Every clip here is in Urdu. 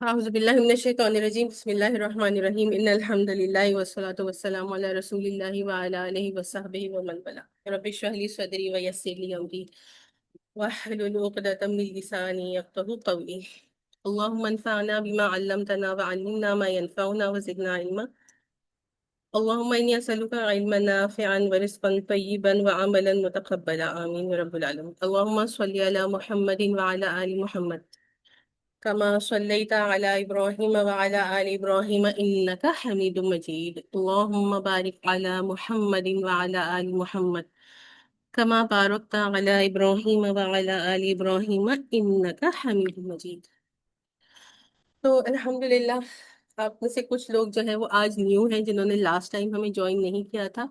أعوذ بالله من الشيطان الرجيم بسم الله الرحمن الرحيم إن الحمد لله والصلاة والسلام على رسول الله وعلى آله وصحبه ومن والاه رب اشرح لي صدري ويسر لي أمري واحلل عقدة من لساني يفقهوا قولي اللهم انفعنا بما علمتنا وعلمنا ما ينفعنا وزدنا علما اللهم إني أسألك علما نافعا ورزقا طيبا وعملا متقبلا آمين يا رب العالمين اللهم صل على محمد وعلى آل محمد كما صليت على إبراهيم وعلى آل إبراهيم إنك حميد مجيد اللهم بارك على محمد وعلى آل محمد كما باركت على إبراهيم وعلى آل إبراهيم إنك حميد مجيد. تو الحمدللہ آپ میں سے کچھ لوگ جو ہے وہ آج نیو ہیں جنہوں نے لاسٹ ٹائم ہمیں جوائن نہیں کیا تھا،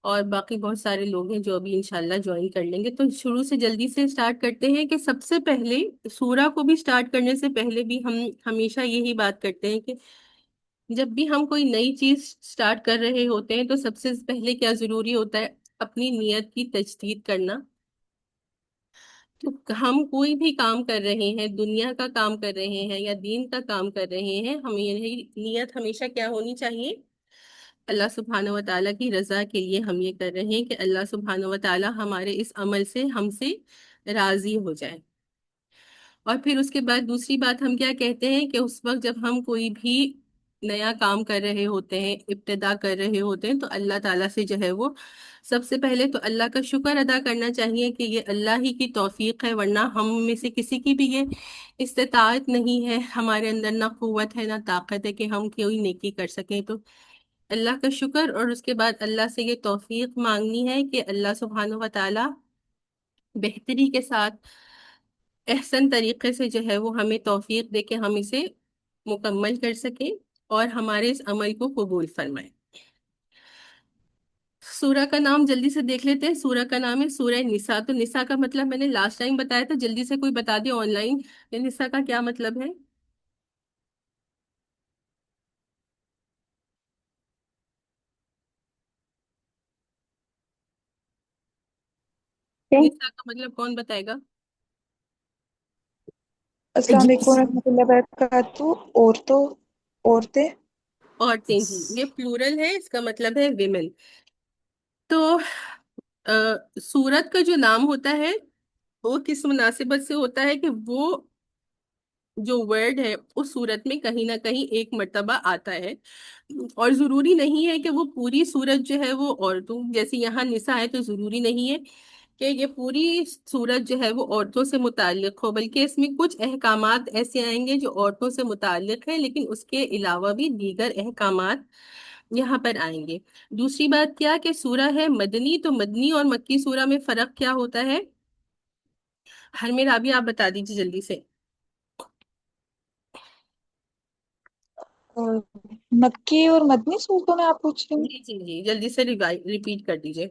اور باقی بہت سارے لوگ ہیں جو ابھی انشاءاللہ جوائن کر لیں گے. تو شروع سے جلدی سے سٹارٹ کرتے ہیں کہ سب سے پہلے سورہ کو بھی سٹارٹ کرنے سے پہلے بھی ہم ہمیشہ یہی بات کرتے ہیں کہ جب بھی ہم کوئی نئی چیز سٹارٹ کر رہے ہوتے ہیں تو سب سے پہلے کیا ضروری ہوتا ہے؟ اپنی نیت کی تجدید کرنا. تو ہم کوئی بھی کام کر رہے ہیں، دنیا کا کام کر رہے ہیں یا دین کا کام کر رہے ہیں، ہمیں یہی نیت ہمیشہ کیا ہونی چاہیے؟ اللہ سبحانہ و تعالیٰ کی رضا کے لیے ہم یہ کر رہے ہیں کہ اللہ سبحانہ و تعالیٰ ہمارے اس عمل سے ہم سے راضی ہو جائے. اور پھر اس کے بعد دوسری بات ہم کیا کہتے ہیں کہ اس وقت جب ہم کوئی بھی نیا کام کر رہے ہوتے ہیں، ابتدا کر رہے ہوتے ہیں، تو اللہ تعالیٰ سے جو ہے وہ سب سے پہلے تو اللہ کا شکر ادا کرنا چاہیے کہ یہ اللہ ہی کی توفیق ہے، ورنہ ہم میں سے کسی کی بھی یہ استطاعت نہیں ہے، ہمارے اندر نہ قوت ہے نہ طاقت ہے کہ ہم کوئی نیکی کر سکیں. تو اللہ کا شکر، اور اس کے بعد اللہ سے یہ توفیق مانگنی ہے کہ اللہ سبحانہ و تعالیٰ بہتری کے ساتھ احسن طریقے سے جو ہے وہ ہمیں توفیق دے کے ہم اسے مکمل کر سکیں اور ہمارے اس عمل کو قبول فرمائے. سورہ کا نام جلدی سے دیکھ لیتے ہیں. سورہ کا نام ہے سورہ نساء. تو نساء کا مطلب میں نے لاسٹ ٹائم بتایا تھا، جلدی سے کوئی بتا دے آن لائن کہ نساء کا کیا مطلب ہے. نساء کا مطلب کون بتائے گا؟ السلام علیکم ورحمۃ اللہ وبرکاتہ. عورتیں. عورتیں ہی، یہ پلورل ہے، اس کا مطلب ہے ویمن. تو سورت کا جو نام ہوتا ہے وہ کس مناسبت سے ہوتا ہے کہ وہ جو ورڈ ہے اس سورت میں کہیں نہ کہیں ایک مرتبہ آتا ہے، اور ضروری نہیں ہے کہ وہ پوری سورت جو ہے وہ عورتوں جیسے یہاں نساء ہے، تو ضروری نہیں ہے کہ یہ پوری سورت جو ہے وہ عورتوں سے متعلق ہو، بلکہ اس میں کچھ احکامات ایسے آئیں گے جو عورتوں سے متعلق ہیں، لیکن اس کے علاوہ بھی دیگر احکامات یہاں پر آئیں گے. دوسری بات کیا کہ سورہ ہے مدنی. تو مدنی اور مکی سورہ میں فرق کیا ہوتا ہے؟ ہر میں رابعہ آپ بتا دیجیے جلدی سے. مکی اور مدنی صورتوں میں آپ پوچھ رہی ہیں؟ جی جی جی، جلدی سے ریپیٹ کر دیجیے.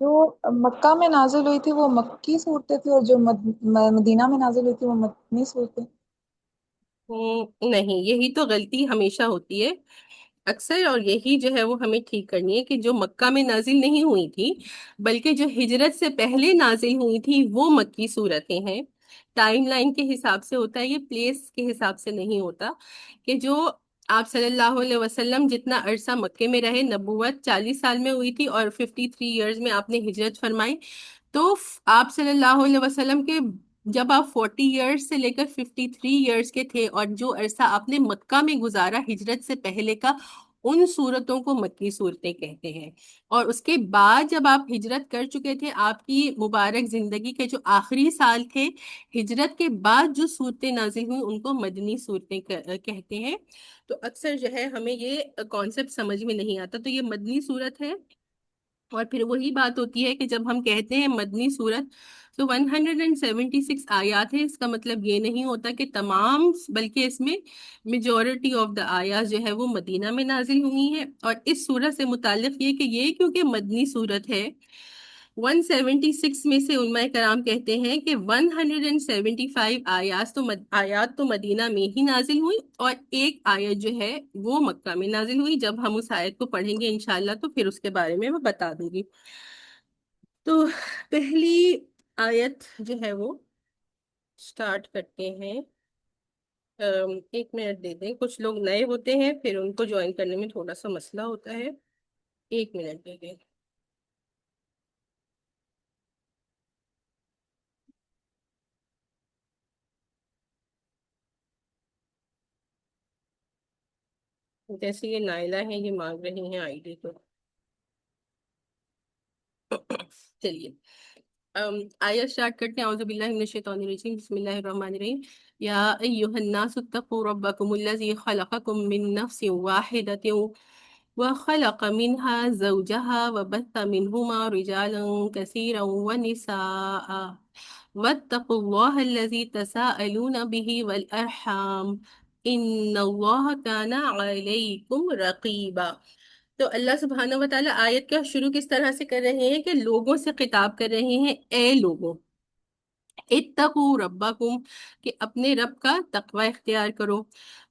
جو مکہ میں نازل ہوئی تھی وہ مکی صورتیں تھی، اور جو مدینہ میں نازل ہوئی تھی وہ مدنی صورتیں. نہیں، یہی تو غلطی ہمیشہ ہوتی ہے اکثر، اور یہی جو ہے وہ ہمیں ٹھیک کرنی ہے کہ جو مکہ میں نازل نہیں ہوئی تھی بلکہ جو ہجرت سے پہلے نازل ہوئی تھی وہ مکی صورتیں ہیں. ٹائم لائن کے حساب سے ہوتا ہے، یہ پلیس کے حساب سے نہیں ہوتا. کہ جو آپ صلی اللہ علیہ وسلم جتنا عرصہ مکے میں رہے، نبوت 40 سال میں ہوئی تھی اور 53 ایئرز میں آپ نے ہجرت فرمائی. تو آپ صلی اللہ علیہ وسلم کے جب آپ 40 ایئرس سے لے کر 53 ایئرس کے تھے، اور جو عرصہ آپ نے مکہ میں گزارا ہجرت سے پہلے کا، ان صورتوں کو مکی صورتیں کہتے ہیں. اور اس کے بعد جب آپ ہجرت کر چکے تھے، آپ کی مبارک زندگی کے جو آخری سال تھے، ہجرت کے بعد جو صورتیں نازل ہوئی ان کو مدنی صورتیں کہتے ہیں. تو اکثر جو ہے ہمیں یہ کانسیپٹ سمجھ میں نہیں آتا. تو یہ مدنی صورت ہے. اور پھر وہی بات ہوتی ہے کہ جب ہم کہتے ہیں مدنی صورت تو 176 آیات ہیں. اس کا مطلب یہ نہیں ہوتا کہ تمام، بلکہ اس میں میجورٹی آف دا آیات جو ہے وہ مدینہ میں نازل ہوئی ہیں. اور اس صورت سے متعلق یہ کہ یہ کیونکہ مدنی صورت ہے، 176 میں سے علماء کرام کہتے ہیں کہ 175 آیات تو مدینہ میں ہی نازل ہوئی، اور ایک آیت جو ہے وہ مکہ میں نازل ہوئی. جب ہم اس آیت کو پڑھیں گے انشاءاللہ تو پھر اس کے بارے میں میں بتا دوں گی. تو پہلی آیت جو ہے وہ سٹارٹ کرتے ہیں. ایک منٹ دے دیں، کچھ لوگ نئے ہوتے ہیں پھر ان کو جوائن کرنے میں تھوڑا سا مسئلہ ہوتا ہے، ایک منٹ دے دیں۔ جیسے یہ نائلہ ہیں، یہ مانگ رہی ہیں آئی ڈی تو چلیے آیت اسٹارٹ کرتے ہیں۔ اعوذ باللہ من الشیطان الرجیم، بسم اللہ الرحمن الرحیم۔ یا ایہا الناس اتقوا ربکم الذی خلقکم من نفس واحدۃ وخلق منها زوجها وبث منهما رجالا كثيرا ونساء واتقوا الله الذي تساءلون به والأرحام إن الله كان عليكم رقيبا۔ تو اللہ سبحانہ و تعالیٰ آیت کا شروع کس طرح سے کر رہے ہیں کہ لوگوں سے خطاب کر رہے ہیں، اے لوگوں اتقوا ربکم، کہ اپنے رب کا تقوی اختیار کرو،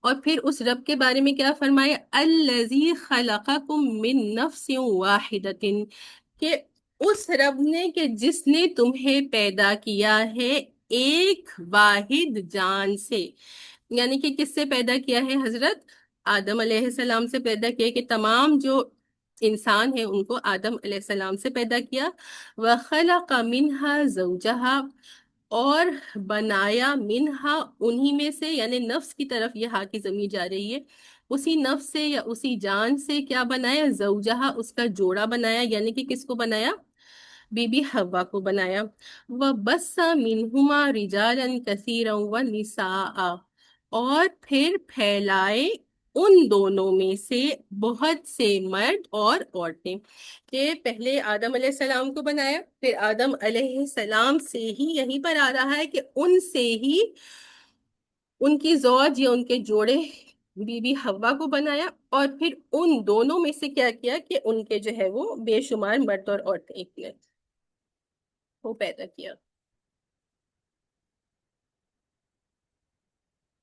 اور پھر اس رب کے بارے میں کیا فرمایا، الذی خلقکم من نفس واحدۃ، کہ اس رب نے کہ جس نے تمہیں پیدا کیا ہے ایک واحد جان سے، یعنی کہ کس سے پیدا کیا ہے، حضرت آدم علیہ السلام سے پیدا کیا، کہ تمام جو انسان ہیں ان کو آدم علیہ السلام سے پیدا کیا، وَخَلَقَ مِنْهَا زَوْجَهَا، اور بنایا منہا انہی میں سے، یعنی نفس کی طرف یہ ہا کی ضمیر جا رہی ہے، اسی نفس سے یا اسی جان سے کیا بنایا، زوجہا، اس کا جوڑا بنایا، یعنی کہ کس کو بنایا، بی بی حوا کو بنایا، وَبَثَّ مِنْهُمَا رِجَالًا كَثِيرًا وَنِسَاءً، اور پھر پھیلائے ان دونوں میں سے بہت سے مرد اور عورتیں، کہ پہلے آدم علیہ السلام کو بنایا، پھر آدم علیہ السلام سے ہی یہیں پر آ رہا ہے کہ ان سے ہی ان کی زوج یا ان کے جوڑے بی بی حوا کو بنایا، اور پھر ان دونوں میں سے کیا کیا کہ ان کے جو ہے وہ بے شمار مرد اور عورتیں نکلے، وہ پیدا کیا۔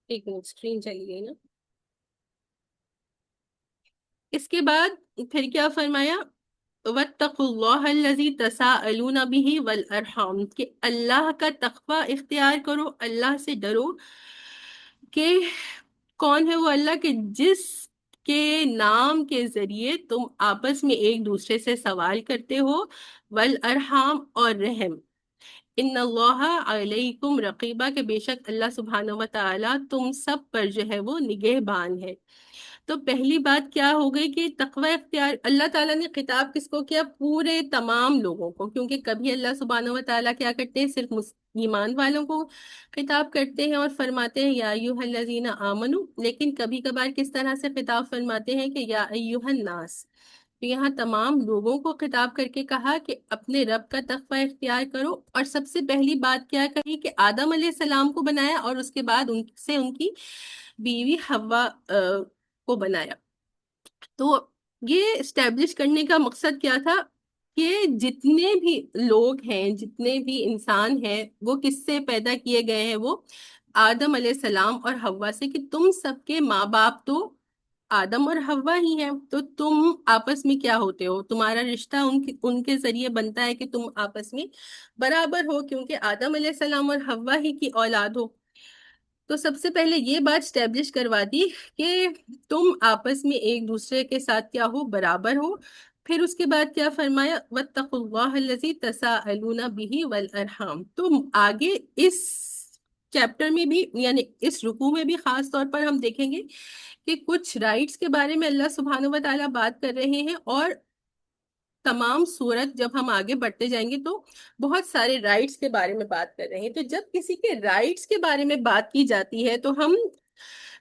ایک منٹ اسکرین چلی گئی نا۔ اس کے بعد پھر کیا فرمایا، وَاتَّقُوا اللَّهَ الَّذِي تَسَاءَلُونَ بِهِ وَالْأَرْحَامَ، کہ اللہ کا تقوی اختیار کرو، اللہ سے ڈرو، کہ کون ہے وہ اللہ کے جس کے نام کے ذریعے تم آپس میں ایک دوسرے سے سوال کرتے ہو، والارحام، اور رحم، ان اللہ علیکم رقیبہ، کہ بے شک اللہ سبحانہ و تعالیٰ تم سب پر جو ہے وہ نگہبان ہے۔ تو پہلی بات کیا ہو گئی کہ تقوی اختیار، اللہ تعالیٰ نے خطاب کس کو کیا، پورے تمام لوگوں کو، کیونکہ کبھی اللہ سبحانہ و تعالیٰ کیا کرتے ہیں، صرف ایمان والوں کو خطاب کرتے ہیں اور فرماتے ہیں یا ایھا الذین آمنو، لیکن کبھی کبھار کس طرح سے خطاب فرماتے ہیں کہ یا ایھا الناس، تو یہاں تمام لوگوں کو خطاب کر کے کہا کہ اپنے رب کا تقوی اختیار کرو، اور سب سے پہلی بات کیا کہی کہ آدم علیہ السلام کو بنایا، اور اس کے بعد ان سے ان کی بیوی حوا کو بنایا۔ تو یہ اسٹیبلش کرنے کا مقصد کیا تھا کہ جتنے بھی لوگ ہیں، جتنے بھی انسان ہیں، وہ کس سے پیدا کیے گئے ہیں، وہ آدم علیہ السلام اور حوا سے، کہ تم سب کے ماں باپ تو آدم اور حوا ہی ہیں، تو تم آپس میں کیا ہوتے ہو، تمہارا رشتہ ان کے ذریعے بنتا ہے کہ تم آپس میں برابر ہو، کیونکہ آدم علیہ السلام اور حوا ہی کی اولاد ہو۔ تو سب سے پہلے یہ بات اسٹیبلش کروا دی کہ تم آپس میں ایک دوسرے کے ساتھ کیا ہو، برابر ہو۔ پھر اس کے بعد کیا فرمایا، وَاتَّقُوا اللَّهَ الَّذِي تَسَاءَلُونَ بِهِ وَالْأَرْحَامَ۔ تو آگے اس چیپٹر میں بھی، یعنی اس رکوع میں بھی خاص طور پر ہم دیکھیں گے کہ کچھ رائٹس کے بارے میں اللہ سبحانہ و تعالیٰ بات کر رہے ہیں، اور تمام صورت جب ہم آگے بڑھتے جائیں گے تو بہت سارے رائٹس کے بارے میں بات کر رہے ہیں۔ تو جب کسی کے رائٹس کے بارے میں بات کی جاتی ہے تو ہم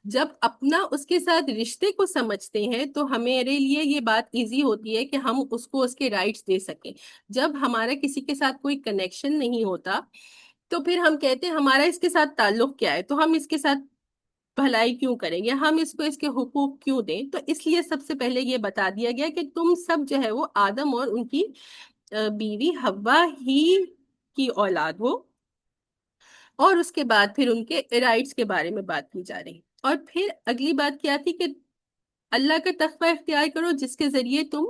جب اپنا اس کے ساتھ رشتے کو سمجھتے ہیں تو ہمارے لیے یہ بات ایزی ہوتی ہے کہ ہم اس کو اس کے رائٹس دے سکیں۔ جب ہمارا کسی کے ساتھ کوئی کنیکشن نہیں ہوتا تو پھر ہم کہتے ہیں ہمارا اس کے ساتھ تعلق کیا ہے، تو ہم اس کے ساتھ بھلائی کیوں کریں گے، ہم اس کو اس کے حقوق کیوں دیں۔ تو اس لیے سب سے پہلے یہ بتا دیا گیا کہ تم سب جو ہے وہ آدم اور ان کی بیوی حوا ہی کی اولاد ہو، اور اس کے بعد پھر ان کے رائٹس کے بارے میں بات کی جا رہی۔ اور پھر اگلی بات کیا تھی کہ اللہ کا تقوی اختیار کرو جس کے ذریعے تم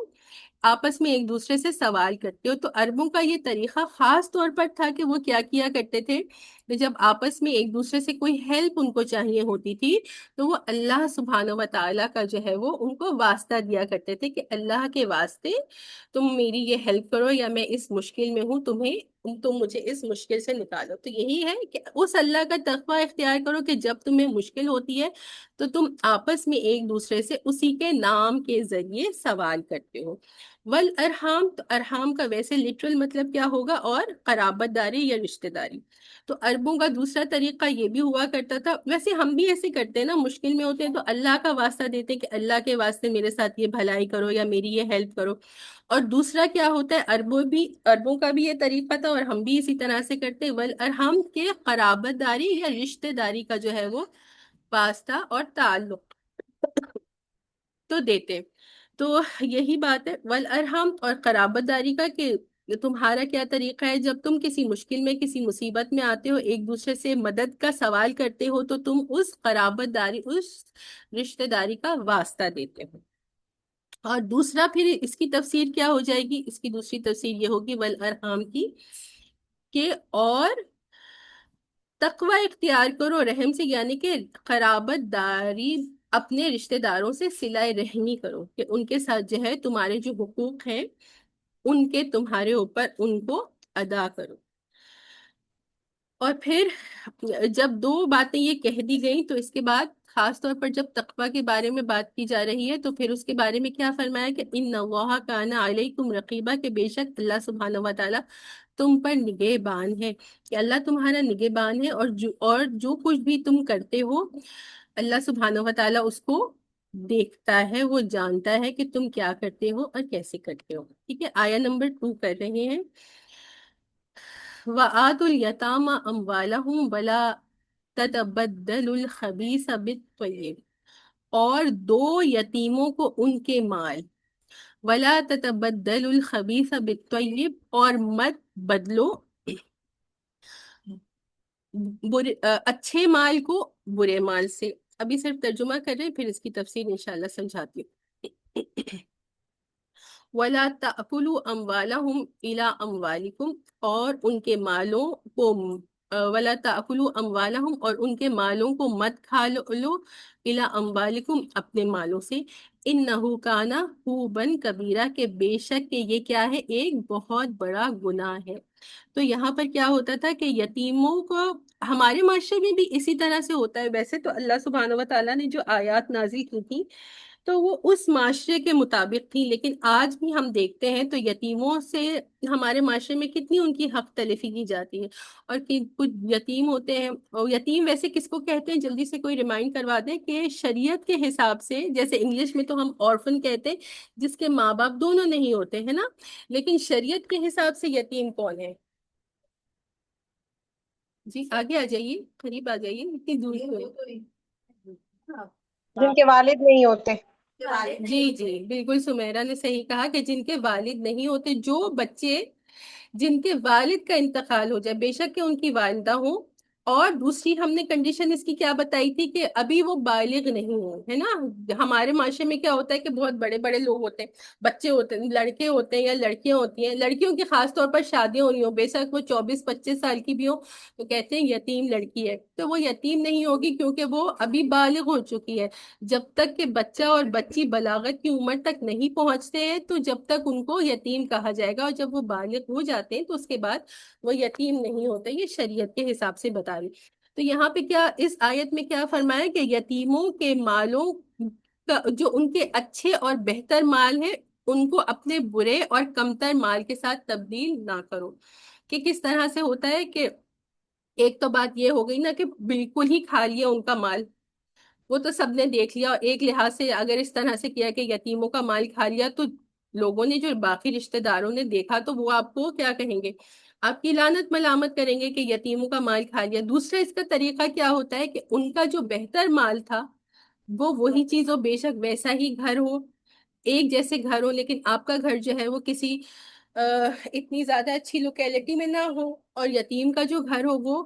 آپس میں ایک دوسرے سے سوال کرتے ہو۔ تو عربوں کا یہ طریقہ خاص طور پر تھا کہ وہ کیا کیا کرتے تھے، تو جب آپس میں ایک دوسرے سے کوئی ہیلپ ان کو چاہیے ہوتی تھی تو وہ اللہ سبحانہ و تعالیٰ کا جو ہے وہ ان کو واسطہ دیا کرتے تھے کہ اللہ کے واسطے تم میری یہ ہیلپ کرو، یا میں اس مشکل میں ہوں، تم مجھے اس مشکل سے نکالو۔ تو یہی ہے کہ اس اللہ کا تقوی اختیار کرو کہ جب تمہیں مشکل ہوتی ہے تو تم آپس میں ایک دوسرے سے اسی کے نام کے ذریعے سوال کرتے ہو۔ والارحام، تو ارحام کا ویسے لٹرل مطلب کیا ہوگا؟ اور قرابت داری یا رشتہ داری۔ تو عربوں کا دوسرا طریقہ یہ بھی ہوا کرتا تھا، ویسے ہم بھی ایسے کرتے ہیں نا، مشکل میں ہوتے ہیں تو اللہ کا واسطہ دیتے ہیں کہ اللہ کے واسطے میرے ساتھ یہ بھلائی کرو یا میری یہ ہیلپ کرو۔ اور دوسرا کیا ہوتا ہے، عربوں کا بھی یہ طریقہ تھا اور ہم بھی اسی طرح سے کرتے ہیں، والارحام کے قرابت داری یا رشتہ داری کا جو ہے وہ واسطہ اور تعلق تو دیتے۔ تو یہی بات ہے والارحام اور قرابت داری کا، کہ تمہارا کیا طریقہ ہے جب تم کسی مشکل میں، کسی مصیبت میں آتے ہو، ایک دوسرے سے مدد کا سوال کرتے ہو تو تم اس قرابت داری، اس رشتہ داری کا واسطہ دیتے ہو۔ اور دوسرا پھر اس کی تفسیر کیا ہو جائے گی؟ اس کی دوسری تفسیر یہ ہوگی والارحام کی، کہ اور تقوی اختیار کرو رحم سے، یعنی کہ قرابت داری، اپنے رشتہ داروں سے صلہ رحمی کرو، کہ ان کے ساتھ جو ہے تمہارے جو حقوق ہیں ان کے تمہارے اوپر ان کو ادا کرو۔ اور پھر جب دو باتیں یہ کہہ دی گئیں تو اس کے بعد خاص طور پر جب تقوی کے بارے میں بات کی جا رہی ہے تو پھر اس کے بارے میں کیا فرمایا کہ ان اللہ کان علیکم رقیبا، کہ بے شک اللہ سبحانہ و تعالیٰ تم پر نگہبان ہے، کہ اللہ تمہارا نگہبان ہے، اور جو کچھ بھی تم کرتے ہو اللہ سبحانہ و تعالیٰ اس کو دیکھتا ہے، وہ جانتا ہے کہ تم کیا کرتے ہو اور کیسے کرتے ہو۔ ٹھیک ہے، آیا نمبر 2 کر رہے ہیں۔ وَآتُوا الْيَتَامَى أَمْوَالَهُمْ وَلَا تَتَبَدَّلُوا الْخَبِيثَ بِالطَّيِّبِ، اور دو یتیموں کو ان کے مال، وَلَا تَتَبَدَّلُوا الْخَبِيثَ بِالطَّيِّبِ، اور مت بدلو اچھے مال کو برے مال سے۔ ابھی صرف ترجمہ کر رہے ہیں، پھر اس کی تفسیر انشاءاللہ سمجھاتی ہوں۔ وَلَا تَأْكُلُوا أَمْوَالَهُمْ إِلَىٰ أَمْوَالِكُمْ، اور ان کے مالوں کو وَلَا تَأْكُلُوا أَمْوَالَهُمْ، اور ان کے مالوں کو مت کھا لو إِلَىٰ أَمْوَالِكُمْ، اپنے مالوں سے، إِنَّهُ كَانَ حُوبًا كَبِيرًا، کہ بے شک کہ یہ کیا ہے، ایک بہت بڑا گناہ ہے۔ تو یہاں پر کیا ہوتا تھا کہ یتیموں کو، ہمارے معاشرے میں بھی اسی طرح سے ہوتا ہے ویسے تو، اللہ سبحانہ و تعالیٰ نے جو آیات نازل کی تھی تو وہ اس معاشرے کے مطابق تھی، لیکن آج بھی ہم دیکھتے ہیں تو یتیموں سے ہمارے معاشرے میں کتنی ان کی حق تلفی کی جاتی ہے، اور کچھ یتیم ہوتے ہیں، اور یتیم ویسے کس کو کہتے ہیں، جلدی سے کوئی ریمائنڈ کروا دیں، کہ شریعت کے حساب سے جیسے انگلش میں تو ہم آرفن کہتے ہیں جس کے ماں باپ دونوں نہیں ہوتے ہیں نا، لیکن شریعت کے حساب سے یتیم کون ہے؟ جی آگے آ جائیے، قریب آ جائیے، اتنی دور سے۔ جن کے والد نہیں ہوتے۔ جی جی بالکل، سمیرا نے صحیح کہا کہ جن کے والد نہیں ہوتے، جو بچے جن کے والد کا انتقال ہو جائے، بے شک کہ ان کی والدہ ہوں، اور دوسری ہم نے کنڈیشن اس کی کیا بتائی تھی کہ ابھی وہ بالغ نہیں ہوں، ہے نا۔ ہمارے معاشرے میں کیا ہوتا ہے کہ بہت بڑے بڑے لوگ ہوتے ہیں، بچے ہوتے ہیں، لڑکے ہوتے ہیں یا لڑکیاں ہوتی ہیں، لڑکیوں کی خاص طور پر شادیاں ہونی ہوں، بے شک وہ 24-25 سال کی بھی ہو تو کہتے ہیں یتیم لڑکی ہے، تو وہ یتیم نہیں ہوگی کیونکہ وہ ابھی بالغ ہو چکی ہے۔ جب تک کہ بچہ اور بچی بلاغت کی عمر تک نہیں پہنچتے ہیں تو جب تک ان کو یتیم کہا جائے گا، اور جب وہ بالغ ہو جاتے ہیں تو اس کے بعد وہ یتیم نہیں ہوتے، یہ شریعت کے حساب سے بتا رہی۔ تو یہاں پہ کیا اس آیت میں کیا فرمایا کہ یتیموں کے مالوں کا، جو ان کے اچھے اور بہتر مال ہیں، ان کو اپنے برے اور کمتر مال کے ساتھ تبدیل نہ کرو۔ کہ کس طرح سے ہوتا ہے کہ ایک تو بات یہ ہو گئی نا کہ بالکل ہی کھا لیا ان کا مال، وہ تو سب نے دیکھ لیا، اور ایک لحاظ سے اگر اس طرح سے کیا کہ یتیموں کا مال کھا لیا تو لوگوں نے، جو باقی رشتہ داروں نے دیکھا تو وہ آپ کو کیا کہیں گے، آپ کی لعنت ملامت کریں گے کہ یتیموں کا مال کھا لیا۔ دوسرا اس کا طریقہ کیا ہوتا ہے کہ ان کا جو بہتر مال تھا وہ وہی چیز ہو، بے شک ویسا ہی گھر ہو، ایک جیسے گھر ہو، لیکن آپ کا گھر جو ہے وہ کسی اتنی زیادہ اچھی لوکیلٹی میں نہ ہو، اور یتیم کا جو گھر ہو وہ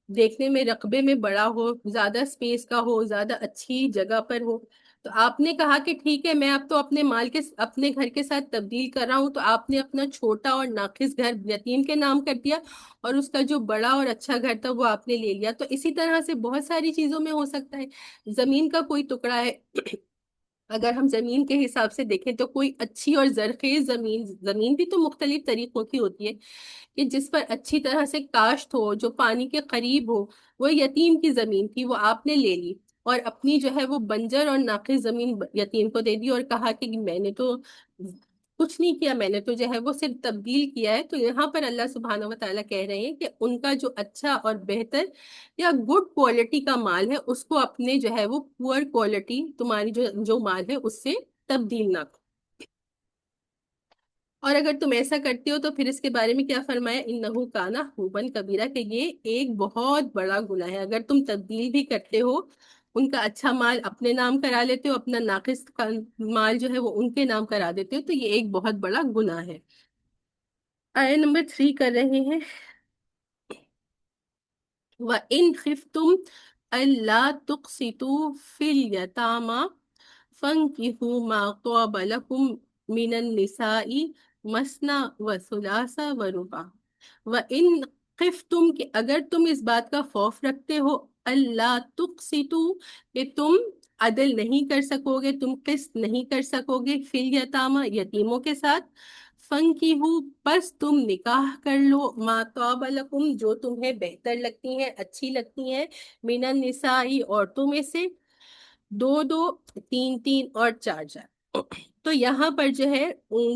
دیکھنے میں رقبے میں بڑا ہو، زیادہ سپیس کا ہو، زیادہ اچھی جگہ پر ہو، تو آپ نے کہا کہ ٹھیک ہے میں اب تو اپنے مال کے اپنے گھر کے ساتھ تبدیل کر رہا ہوں، تو آپ نے اپنا چھوٹا اور ناقص گھر یتیم کے نام کر دیا اور اس کا جو بڑا اور اچھا گھر تھا وہ آپ نے لے لیا۔ تو اسی طرح سے بہت ساری چیزوں میں ہو سکتا ہے۔ زمین کا کوئی ٹکڑا ہے، اگر ہم زمین کے حساب سے دیکھیں تو کوئی اچھی اور زرخیز زمین بھی تو مختلف طریقوں کی ہوتی ہے کہ جس پر اچھی طرح سے کاشت ہو، جو پانی کے قریب ہو، وہ یتیم کی زمین تھی، وہ آپ نے لے لی اور اپنی جو ہے وہ بنجر اور ناقص زمین یتیم کو دے دی اور کہا کہ میں نے تو کچھ نہیں کیا، میں نے تو جو ہے وہ صرف تبدیل کیا ہے۔ تو یہاں پر اللہ سبحانہ و تعالیٰ کہہ رہے ہیں کہ ان کا جو اچھا اور بہتر یا گڈ کوالٹی کا مال ہے اس کو اپنے جو ہے وہ پور کوالٹی تمہاری جو مال ہے اس سے تبدیل نہ کرو۔ اور اگر تم ایسا کرتے ہو تو پھر اس کے بارے میں کیا فرمایا، انہو کانا حوبن کبیرہ، کہ یہ ایک بہت بڑا گناہ ہے۔ اگر تم تبدیل بھی کرتے ہو، ان کا اچھا مال اپنے نام کرا لیتے ہو، اپنا ناقص مال جو ہے وہ ان کے نام کرا دیتے ہو، تو یہ ایک بہت بڑا گناہ ہے۔ آیت نمبر 3 کر رہے ہیں، وَإِنْ خِفْتُمْ أَلَّا تُقْسِطُوا فِي الْيَتَامَى فَانكِحُوا مَا طَابَ لَكُم مِّنَ النِّسَاءِ مَثْنَىٰ وَثُلَاثَ وَرُبَاعَ وَإِنْ خِفْتُمْ، کہ اگر تم اس بات کا خوف رکھتے ہو، اللہ تقسطوا، کہ تم عدل نہیں کر سکو گے، تم قسط نہیں کر سکو گے، فی الیتامى، یتیموں کے ساتھ، فَانكِحُوا، پس تم نکاح کر لو، ما طاب لکم، جو تمہیں بہتر لگتی ہیں، اچھی لگتی ہیں، من النساء، عورتوں میں سے، 2 2 3 3 اور 4 4۔ تو یہاں پر جو ہے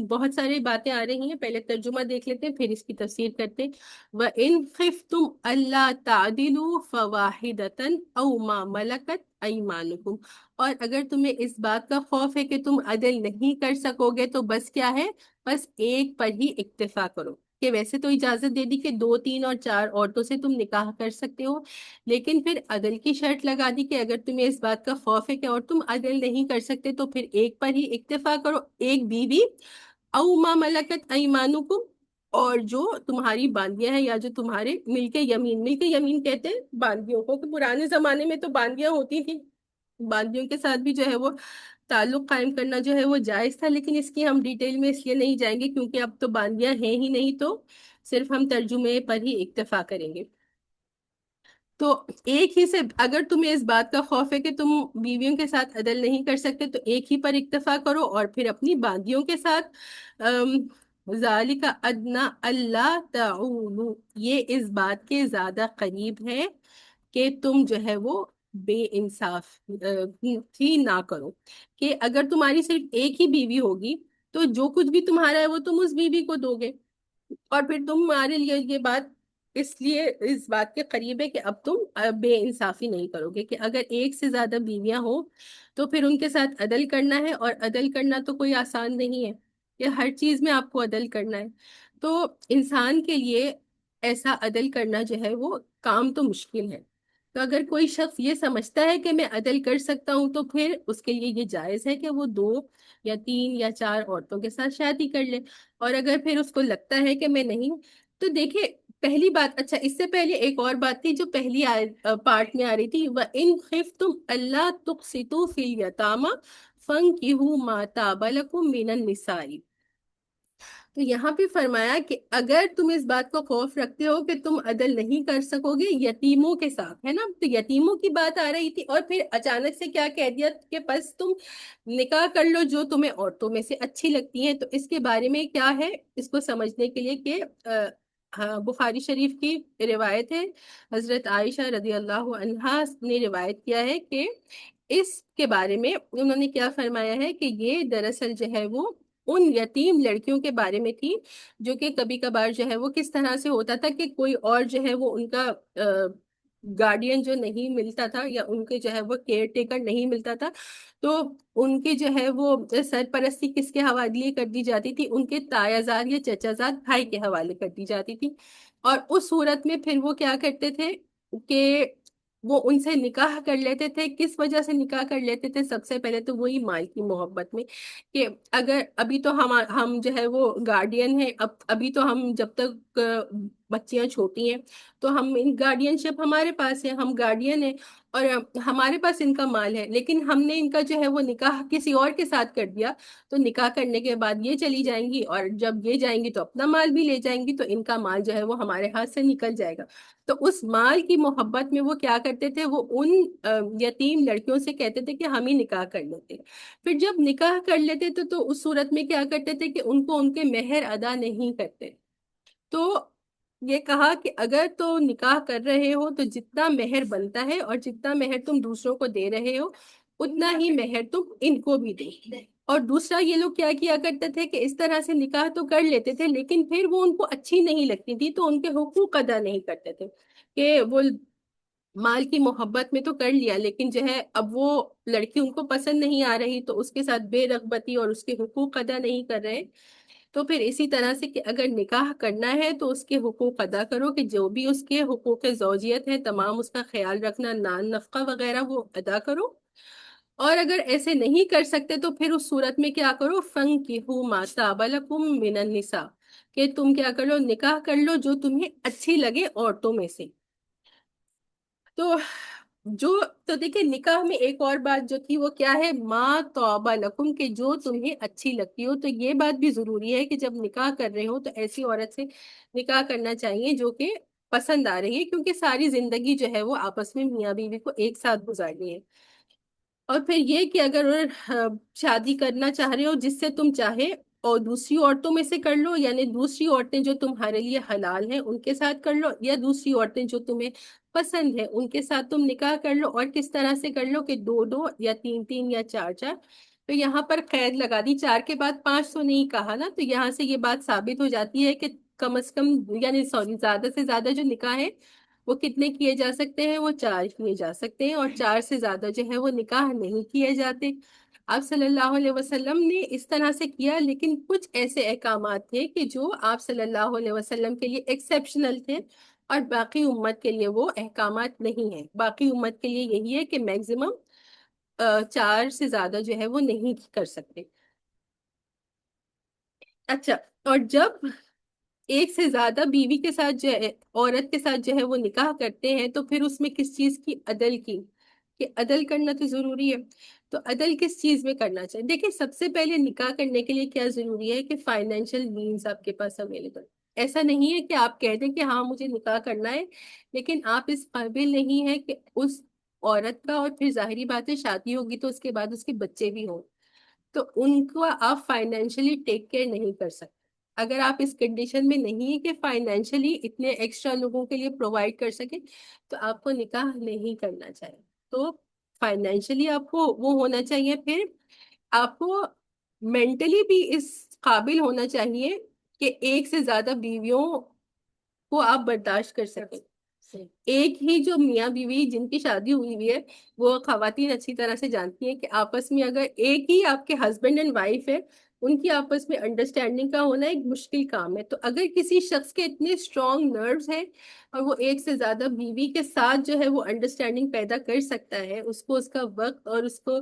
بہت ساری باتیں آ رہی ہیں، پہلے ترجمہ دیکھ لیتے ہیں پھر اس کی تفسیر کرتے ہیں۔ وَإِنْ خِفْتُمْ أَلَّا تَعْدِلُوا فَوَاحِدَةً أَوْ مَا مَلَكَتْ أَيْمَانُكُمْ، اور اگر تمہیں اس بات کا خوف ہے کہ تم عدل نہیں کر سکو گے تو بس کیا ہے، بس ایک پر ہی اکتفا کرو، کہ ویسے تو اجازت دے دی کہ 2 3 اور 4 عورتوں سے تم نکاح کر سکتے ہو، لیکن پھر عدل کی شرط لگا دی کہ اگر تمہیں اس بات کا خوف ہے کہ اور تم عدل نہیں کر سکتے تو پھر ایک پر ہی اکتفا کرو، ایک بیوی، او ما ملکت ایمانکم، اور جو تمہاری باندیاں ہیں یا جو تمہارے ملک یمین کہتے ہیں باندیوں کو، کہ پرانے زمانے میں تو باندیاں ہوتی تھیں، باندیوں کے ساتھ بھی جو ہے وہ تعلق قائم کرنا جو ہے وہ جائز تھا، لیکن اس کی ہم ڈیٹیل میں اس لیے نہیں جائیں گے کیونکہ اب تو باندیاں ہیں ہی نہیں، تو صرف ہم ترجمے پر ہی اکتفا کریں گے۔ تو ایک ہی سے، اگر تمہیں اس بات کا خوف ہے کہ تم بیویوں کے ساتھ عدل نہیں کر سکتے تو ایک ہی پر اکتفا کرو اور پھر اپنی باندیوں کے ساتھ، ذالک ادنی الا تعولوا، یہ اس بات کے زیادہ قریب ہے کہ تم جو ہے وہ بے انصاف ہی نہ کرو، کہ اگر تمہاری صرف ایک ہی بیوی ہوگی تو جو کچھ بھی تمہارا ہے وہ تم اس بیوی کو دو گے، اور پھر تمہارے لیے یہ بات اس لیے اس بات کے قریب ہے کہ اب تم بے انصافی نہیں کرو گے، کہ اگر ایک سے زیادہ بیویاں ہوں تو پھر ان کے ساتھ عدل کرنا ہے، اور عدل کرنا تو کوئی آسان نہیں ہے کہ ہر چیز میں آپ کو عدل کرنا ہے، تو انسان کے لیے ایسا عدل کرنا جو ہے وہ کام تو مشکل ہے۔ تو اگر کوئی شخص یہ سمجھتا ہے کہ میں عدل کر سکتا ہوں تو پھر اس کے لیے یہ جائز ہے کہ وہ 2 یا 3 یا 4 عورتوں کے ساتھ شادی کر لے، اور اگر پھر اس کو لگتا ہے کہ میں نہیں، تو دیکھیں پہلی بات، اچھا اس سے پہلے ایک اور بات تھی جو پہلی پارٹ میں آ رہی تھی، وَإِنْ خِفْتُمْ أَلَّا تُقْسِطُوا فِي الْيَتَامَى فَانكِحُوا مَا طَابَ لَكُم مِّنَ النِّسَاءِ، تو یہاں پہ فرمایا کہ اگر تم اس بات کو خوف رکھتے ہو کہ تم عدل نہیں کر سکو گے یتیموں کے ساتھ، ہے نا، تو یتیموں کی بات آ رہی تھی اور پھر اچانک سے کیا کہہ دیا کہ بس تم نکاح کر لو جو تمہیں عورتوں میں سے اچھی لگتی ہیں۔ تو اس کے بارے میں کیا ہے، اس کو سمجھنے کے لیے کہ ہاں، بخاری شریف کی روایت ہے، حضرت عائشہ رضی اللہ عنہا نے روایت کیا ہے کہ اس کے بارے میں انہوں نے کیا فرمایا ہے کہ یہ دراصل جو ہے وہ ان یتیم لڑکیوں کے بارے میں تھی جو کہ کبھی کبھار جو ہے وہ کس طرح سے ہوتا تھا کہ کوئی اور جو ہے وہ ان کا گارڈین جو نہیں ملتا تھا یا ان کے جو ہے وہ کیئر ٹیکر نہیں ملتا تھا، تو ان کے جو ہے وہ سرپرستی کس کے حوالے کر دی جاتی تھی، ان کے تایا زاد یا چچا زاد بھائی کے حوالے کر دی جاتی تھی، اور اس صورت میں پھر وہ کیا کرتے تھے کہ وہ ان سے نکاح کر لیتے تھے۔ کس وجہ سے نکاح کر لیتے تھے؟ سب سے پہلے تو وہی مال کی محبت میں، کہ اگر ابھی تو ہم جو ہے وہ گارڈین ہیں، ابھی تو ہم جب تک بچیاں چھوٹی ہیں تو ہم ان گارڈین شپ ہمارے پاس ہے، ہم گارڈین ہیں اور ہمارے پاس ان کا مال ہے، لیکن ہم نے ان کا جو ہے وہ نکاح کسی اور کے ساتھ کر دیا، تو نکاح کرنے کے بعد یہ چلی جائیں گی اور جب یہ جائیں گی تو اپنا مال بھی لے جائیں گی، تو ان کا مال جو ہے وہ ہمارے ہاتھ سے نکل جائے گا۔ تو اس مال کی محبت میں وہ کیا کرتے تھے، وہ ان یتیم لڑکیوں سے کہتے تھے کہ ہم ہی نکاح کر لیتے۔ پھر جب نکاح کر لیتے تو اس صورت میں کیا کرتے تھے کہ ان کو ان کے مہر ادا نہیں کرتے۔ تو یہ کہا کہ اگر تو نکاح کر رہے ہو تو جتنا مہر بنتا ہے اور جتنا مہر تم دوسروں کو دے رہے ہو اتنا ہی مہر تم ان کو بھی دو۔ اور دوسرا یہ لوگ کیا کیا کرتے تھے کہ اس طرح سے نکاح تو کر لیتے تھے، لیکن پھر وہ ان کو اچھی نہیں لگتی تھی تو ان کے حقوق ادا نہیں کرتے تھے، کہ وہ مال کی محبت میں تو کر لیا لیکن جو ہے اب وہ لڑکی ان کو پسند نہیں آ رہی تو اس کے ساتھ بے رغبتی اور اس کے حقوق ادا نہیں کر رہے۔ تو پھر اسی طرح سے کہ اگر نکاح کرنا ہے تو اس کے حقوق ادا کرو، کہ جو بھی اس کے حقوق زوجیت ہے تمام اس کا خیال رکھنا، نان نفقہ وغیرہ وہ ادا کرو۔ اور اگر ایسے نہیں کر سکتے تو پھر اس صورت میں کیا کرو، فَانكِحُوا مَا طَابَ لَكُم مِّنَ النِّسَاءِ، کہ تم کیا کر لو، نکاح کر لو جو تمہیں اچھی لگے عورتوں میں سے۔ تو جو تو دیکھیں نکاح میں ایک اور بات جو تھی وہ کیا ہے، ما طاب لکم، کہ جو تمہیں اچھی لگتی ہو۔ تو یہ بات بھی ضروری ہے کہ جب نکاح کر رہے ہو تو ایسی عورت سے نکاح کرنا چاہیے جو کہ پسند آ رہی ہے، کیونکہ ساری زندگی جو ہے وہ آپس میں میاں بیوی کو ایک ساتھ گزارنی ہے۔ اور پھر یہ کہ اگر شادی کرنا چاہ رہے ہو جس سے تم چاہے اور دوسری عورتوں میں سے کر لو، یعنی دوسری عورتیں جو تمہارے لیے حلال ہیں ان کے ساتھ کر لو، یا دوسری عورتیں جو تمہیں پسند ہے ان کے ساتھ تم نکاح کر لو۔ اور کس طرح سے کر لو، کہ دو دو یا تین تین یا چار چار۔ تو یہاں پر قید لگا دی، 4 کے بعد 5 تو نہیں کہا نا، تو یہاں سے یہ بات ثابت ہو جاتی ہے کہ کم از کم یعنی سوری زیادہ سے زیادہ جو نکاح ہے وہ کتنے کیے جا سکتے ہیں، وہ 4 کیے جا سکتے ہیں، اور 4 سے زیادہ جو ہے وہ نکاح نہیں کیے جاتے۔ آپ صلی اللہ علیہ وسلم نے اس طرح سے کیا، لیکن کچھ ایسے احکامات تھے کہ جو آپ صلی اللہ علیہ وسلم کے لیے ایکسیپشنل تھے اور باقی امت کے لیے وہ احکامات نہیں ہیں۔ باقی امت کے لیے یہی ہے کہ میکسیمم 4 سے زیادہ جو ہے وہ نہیں کر سکتے۔ اچھا، اور جب ایک سے زیادہ بیوی کے ساتھ جو ہے عورت کے ساتھ جو ہے وہ نکاح کرتے ہیں تو پھر اس میں کس چیز کی، عدل کی، کہ عدل کرنا تو ضروری ہے۔ تو عدل کس چیز میں کرنا چاہیے، دیکھیں سب سے پہلے نکاح کرنے کے لیے کیا ضروری ہے کہ فائنینشیل مینز آپ کے پاس اویلیبل۔ ایسا نہیں ہے کہ آپ کہہ دیں کہ ہاں مجھے نکاح کرنا ہے لیکن آپ اس قابل نہیں ہے کہ اس عورت کا، اور پھر ظاہری بات ہے شادی ہوگی تو اس کے بعد اس کے بچے بھی ہوں، تو ان کو آپ فائنینشلی ٹیک کیئر نہیں کر سکتے۔ اگر آپ اس کنڈیشن میں نہیں ہے کہ فائنینشلی اتنے ایکسٹرا لوگوں کے لیے پرووائڈ کر سکیں تو آپ کو نکاح نہیں کرنا چاہیے۔ تو فائنینشلی آپ کو وہ ہونا چاہیے، پھر آپ کو مینٹلی بھی اس قابل ہونا چاہیے کہ ایک سے زیادہ بیویوں کو آپ برداشت کر سکیں۔ ایک ہی جو میاں بیوی جن کی شادی ہوئی ہے وہ خواتین اچھی طرح سے جانتی ہیں کہ آپس میں اگر ایک ہی آپ کے ہسبینڈ اینڈ وائف ہے، ان کی آپس میں انڈرسٹینڈنگ کا ہونا ایک مشکل کام ہے۔ تو اگر کسی شخص کے اتنے اسٹرانگ نروز ہیں اور وہ ایک سے زیادہ بیوی کے ساتھ جو ہے وہ انڈرسٹینڈنگ پیدا کر سکتا ہے، اس کو اس کا وقت اور اس کو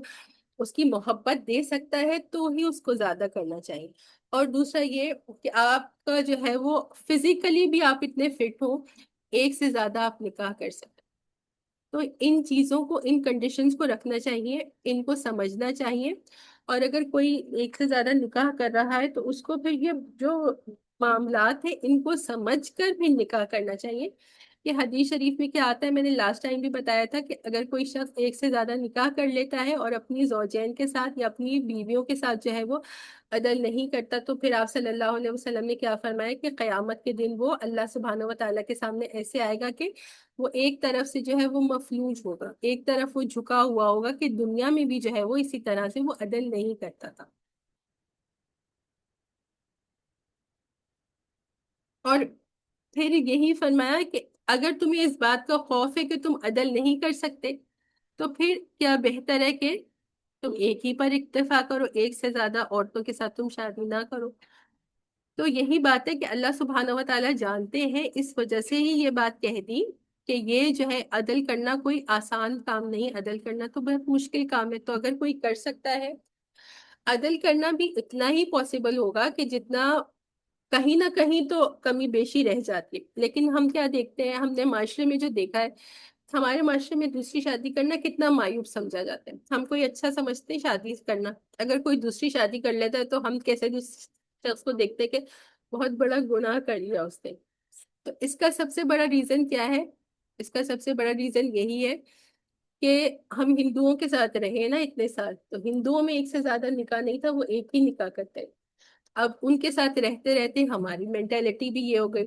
اس کی محبت دے سکتا ہے، تو ہی اس کو زیادہ کرنا چاہیے۔ اور دوسرا یہ کہ آپ کا جو ہے وہ فزیکلی بھی آپ اتنے فٹ ہو، ایک سے زیادہ آپ نکاح کر سکتے۔ تو ان چیزوں کو، ان کنڈیشنز کو رکھنا چاہیے، ان کو سمجھنا چاہیے۔ اور اگر کوئی ایک سے زیادہ نکاح کر رہا ہے تو اس کو پھر یہ جو معاملات ہیں ان کو سمجھ کر بھی نکاح کرنا چاہیے۔ کہ حدیث شریف میں کیا آتا ہے، میں نے لاسٹ ٹائم بھی بتایا تھا کہ اگر کوئی شخص ایک سے زیادہ نکاح کر لیتا ہے اور اپنی زوجین کے ساتھ یا اپنی بیویوں کے ساتھ جو ہے وہ عدل نہیں کرتا، تو پھر آپ صلی اللہ علیہ وسلم نے کیا فرمایا کہ قیامت کے دن وہ اللہ سبحانہ و تعالیٰ کے سامنے ایسے آئے گا کہ وہ ایک طرف سے جو ہے وہ مفلوج ہوگا، ایک طرف وہ جھکا ہوا ہوگا، کہ دنیا میں بھی جو ہے وہ اسی طرح سے وہ عدل نہیں کرتا تھا۔ اور پھر یہی فرمایا کہ اگر تمہیں اس بات کا خوف ہے کہ تم عدل نہیں کر سکتے تو پھر کیا بہتر ہے کہ تم ایک ہی پر اکتفا کرو، ایک سے زیادہ عورتوں کے ساتھ تم شادی نہ کرو۔ تو یہی بات ہے کہ اللہ سبحانہ و تعالیٰ جانتے ہیں، اس وجہ سے ہی یہ بات کہہ دی کہ یہ جو ہے عدل کرنا کوئی آسان کام نہیں، عدل کرنا تو بہت مشکل کام ہے۔ تو اگر کوئی کر سکتا ہے، عدل کرنا بھی اتنا ہی پاسبل ہوگا کہ جتنا کہیں نہ کہیں تو کمی بیشی رہ جاتی ہے، لیکن ہم کیا دیکھتے ہیں، ہم نے معاشرے میں جو دیکھا ہے، ہمارے معاشرے میں دوسری شادی کرنا کتنا معیوب سمجھا جاتا ہے. ہم کوئی اچھا سمجھتے ہیں شادی کرنا، اگر کوئی دوسری شادی کر لیتا ہے تو ہم کیسے دوسرے شخص کو دیکھتے ہیں کہ بہت بڑا گناہ کر لیا اس نے. تو اس کا سب سے بڑا ریزن کیا ہے؟ اس کا سب سے بڑا ریزن یہی ہے کہ ہم ہندوؤں کے ساتھ رہے نا اتنے سال، تو ہندوؤں میں ایک سے زیادہ نکاح نہیں تھا، وہ ایک ہی نکاح کرتے ہیں. اب ان کے ساتھ رہتے رہتے ہماری مینٹیلٹی بھی یہ ہو گئی.